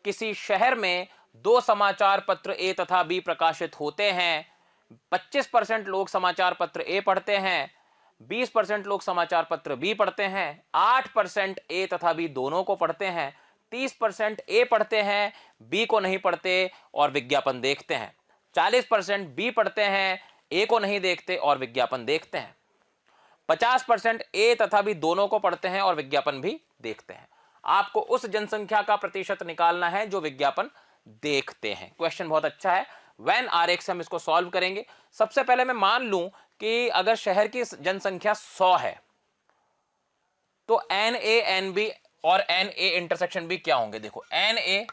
किसी शहर में 2 समाचार पत्र ए तथा बी प्रकाशित होते हैं। 25% लोग समाचार पत्र ए पढ़ते हैं, 20% लोग समाचार पत्र बी पढ़ते हैं, 8% ए तथा बी दोनों को पढ़ते हैं, 30% ए पढ़ते हैं, बी को नहीं पढ़ते और विज्ञापन देखते हैं, 40% बी पढ़ते हैं, ए को नहीं देखते और विज्ञापन देखते हैं, 50% ए तथा बी दोनों को पढ़ते हैं और विज्ञापन भी देखते हैं। आपको उस जनसंख्या का प्रतिशत निकालना है जो विज्ञापन देखते हैं। क्वेश्चन बहुत अच्छा है। व्हेन आरेख से हम इसको सॉल्व करेंगे। सबसे पहले मैं मान लूं कि अगर शहर की जनसंख्या 100 है, तो एन ए एन बी और एन ए इंटरसेक्शन बी क्या होंगे? देखो एन ए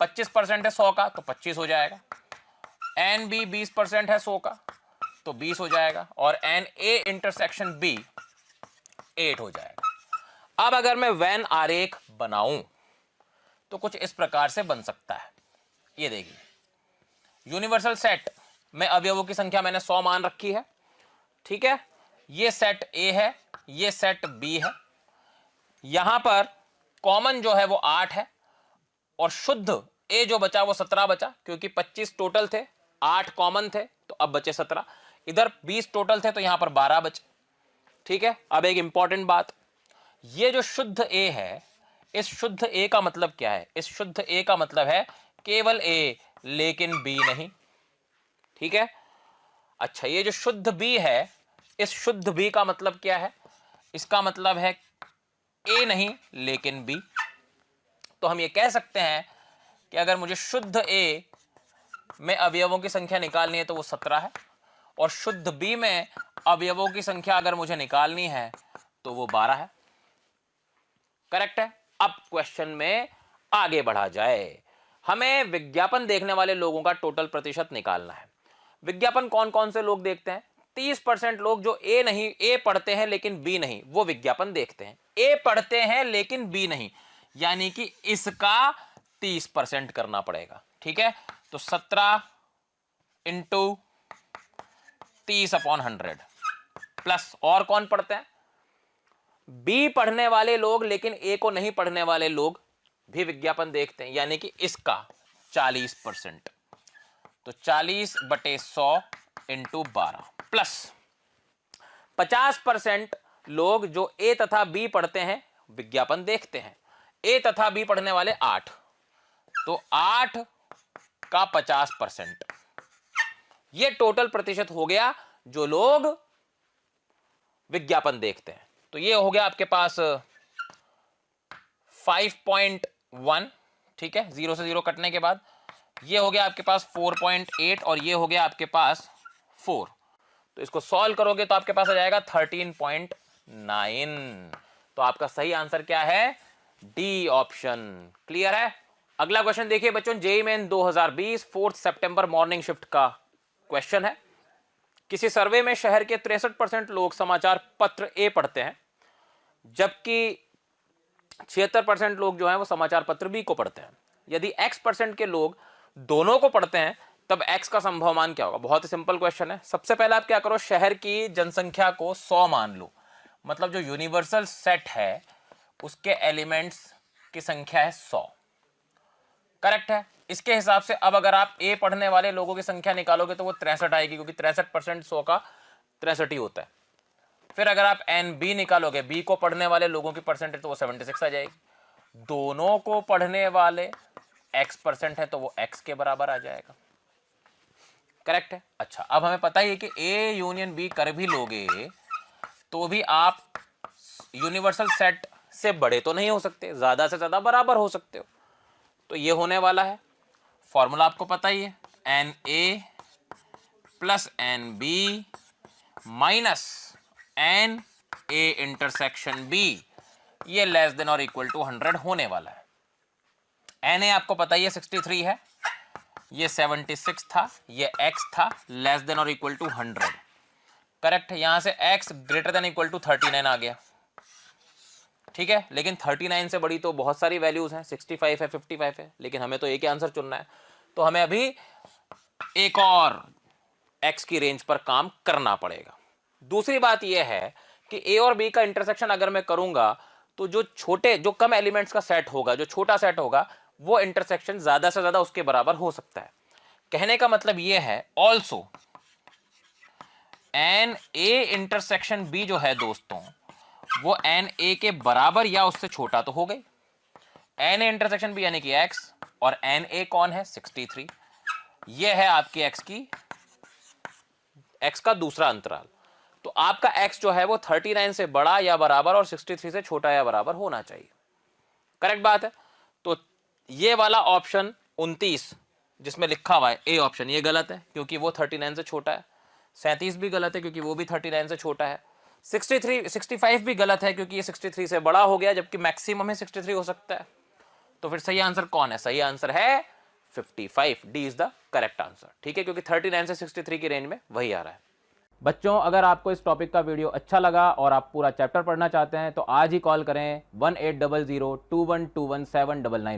25% है 100 का, तो 25 हो जाएगा। एन बी 20% है 100 का, तो 20 हो जाएगा। और एन ए इंटरसेक्शन बी 8 हो जाएगा। अब अगर मैं वेन आरेख बनाऊं तो कुछ इस प्रकार से बन सकता है। ये देखिए, यूनिवर्सल सेट में अवयवों की संख्या मैंने 100 मान रखी है, ठीक है। ये सेट ए है, ये सेट बी है। यहां पर कॉमन जो है वो 8 है और शुद्ध ए जो बचा वो 17 बचा, क्योंकि 25 टोटल थे, 8 कॉमन थे तो अब बचे 17। इधर 20 टोटल थे तो यहां पर 12 बचे, ठीक है। अब एक इंपॉर्टेंट बात, ये जो शुद्ध ए है, इस शुद्ध ए का मतलब क्या है? इस शुद्ध ए का मतलब है केवल ए लेकिन बी नहीं, ठीक है। अच्छा, ये जो शुद्ध बी है, इस शुद्ध बी का मतलब क्या है? इसका मतलब है ए नहीं लेकिन बी। तो हम ये कह सकते हैं कि अगर मुझे शुद्ध ए में अवयवों की संख्या निकालनी है तो वो 17 है, और शुद्ध बी में अवयवों की संख्या अगर मुझे निकालनी है तो वो 12 है। करेक्ट है। अब क्वेश्चन में आगे बढ़ा जाए। हमें विज्ञापन देखने वाले लोगों का टोटल प्रतिशत निकालना है। विज्ञापन कौन कौन से लोग देखते हैं? 30% लोग जो ए नहीं, ए पढ़ते हैं लेकिन बी नहीं, वो विज्ञापन देखते हैं। ए पढ़ते हैं लेकिन बी नहीं, यानी कि इसका 30% करना पड़ेगा, ठीक है। तो 17 इंटू 30/100 प्लस, और कौन पढ़ते हैं? बी पढ़ने वाले लोग लेकिन ए को नहीं पढ़ने वाले लोग भी विज्ञापन देखते हैं, यानी कि इसका 40%। तो 40/100 इंटू 12 प्लस 50% लोग जो ए तथा बी पढ़ते हैं विज्ञापन देखते हैं। ए तथा बी पढ़ने वाले 8, तो 8 का 50%, ये टोटल प्रतिशत हो गया जो लोग विज्ञापन देखते हैं। तो ये हो गया आपके पास 5.1, ठीक है, 0 से 0 कटने के बाद। ये हो गया आपके पास 4.8 और ये हो गया आपके पास 4। तो इसको सॉल्व करोगे तो आपके पास आ जाएगा 13.9। तो आपका सही आंसर क्या है? D option. क्लियर है। अगला क्वेश्चन देखिए बच्चों, जेईई मेन 2020 4 सितंबर मॉर्निंग शिफ्ट का क्वेश्चन है। किसी सर्वे में शहर के 63% लोग समाचार पत्र ए पढ़ते हैं, जबकि 76% लोग जो हैं वो समाचार पत्र बी को पढ़ते हैं। यदि x% के लोग दोनों को पढ़ते हैं तब x का संभव मान क्या होगा? बहुत ही सिंपल क्वेश्चन है। सबसे पहले आप क्या करो, शहर की जनसंख्या को 100 मान लो, मतलब जो यूनिवर्सल सेट है उसके एलिमेंट्स की संख्या है 100। करेक्ट है। इसके हिसाब से अब अगर आप ए पढ़ने वाले लोगों की संख्या निकालोगे तो वो 63 आएगी, क्योंकि 63% 100 का 63 ही होता है। फिर अगर आप एन बी निकालोगे, बी को पढ़ने वाले लोगों की परसेंटेज, तो वो 76 आ जाएगी। दोनों को पढ़ने वाले x% है तो वो x के बराबर आ जाएगा। करेक्ट है। अच्छा, अब हमें पता ही है कि ए यूनियन बी कर भी लोगे तो भी आप यूनिवर्सल सेट से बड़े तो नहीं हो सकते, ज्यादा से ज्यादा बराबर हो सकते हो। तो ये होने वाला है, फॉर्मूला आपको पता ही है, N A plus N B minus N A intersection B, ये लेस देन और इक्वल टू 100 होने वाला है। एन ए आपको पता ही है 63 है, ये 76 था, ये x था, लेस देन और इक्वल टू 100। करेक्ट है। यहां से x greater than equal to 39 आ गया, ठीक है। लेकिन 39 से बड़ी तो बहुत सारी वैल्यूज हैं, 65 है, 55 है, लेकिन हमें तो एक ही आंसर चुनना है। तो हमें अभी एक और x की रेंज पर काम करना पड़ेगा। दूसरी बात यह है कि a और b का इंटरसेक्शन अगर मैं करूंगा तो जो कम एलिमेंट्स का सेट होगा, जो छोटा सेट होगा, वो इंटरसेक्शन ज्यादा से ज्यादा उसके बराबर हो सकता है। कहने का मतलब यह है also N A intersection B जो है दोस्तों, वो एन ए के बराबर या उससे छोटा तो हो गई। एन ए इंटरसेक्शन बी यानी कि x, और एन ए कौन है? 63। ये है आपकी x का दूसरा अंतराल। तो आपका x जो है वो 39 से बड़ा या बराबर और 63 से छोटा या बराबर होना चाहिए। करेक्ट बात है। तो ये वाला ऑप्शन 29 जिसमें लिखा हुआ है ए ऑप्शन, ये गलत है क्योंकि वो 39 से छोटा है। 37 भी गलत है क्योंकि वो भी 39 से छोटा है। 65 भी गलत है क्योंकि ये 63 से बड़ा हो गया, जबकि मैक्सिमम है 63 हो सकता है। तो फिर सही आंसर कौन है? सही आंसर है 55। D is the correct answer, ठीक है, क्योंकि 39 से 63 की रेंज में वही आ रहा है। बच्चों, अगर आपको इस टॉपिक का वीडियो अच्छा लगा और आप पूरा चैप्टर पढ़ना चाहते हैं तो आज ही कॉल करें 1800 2121 799।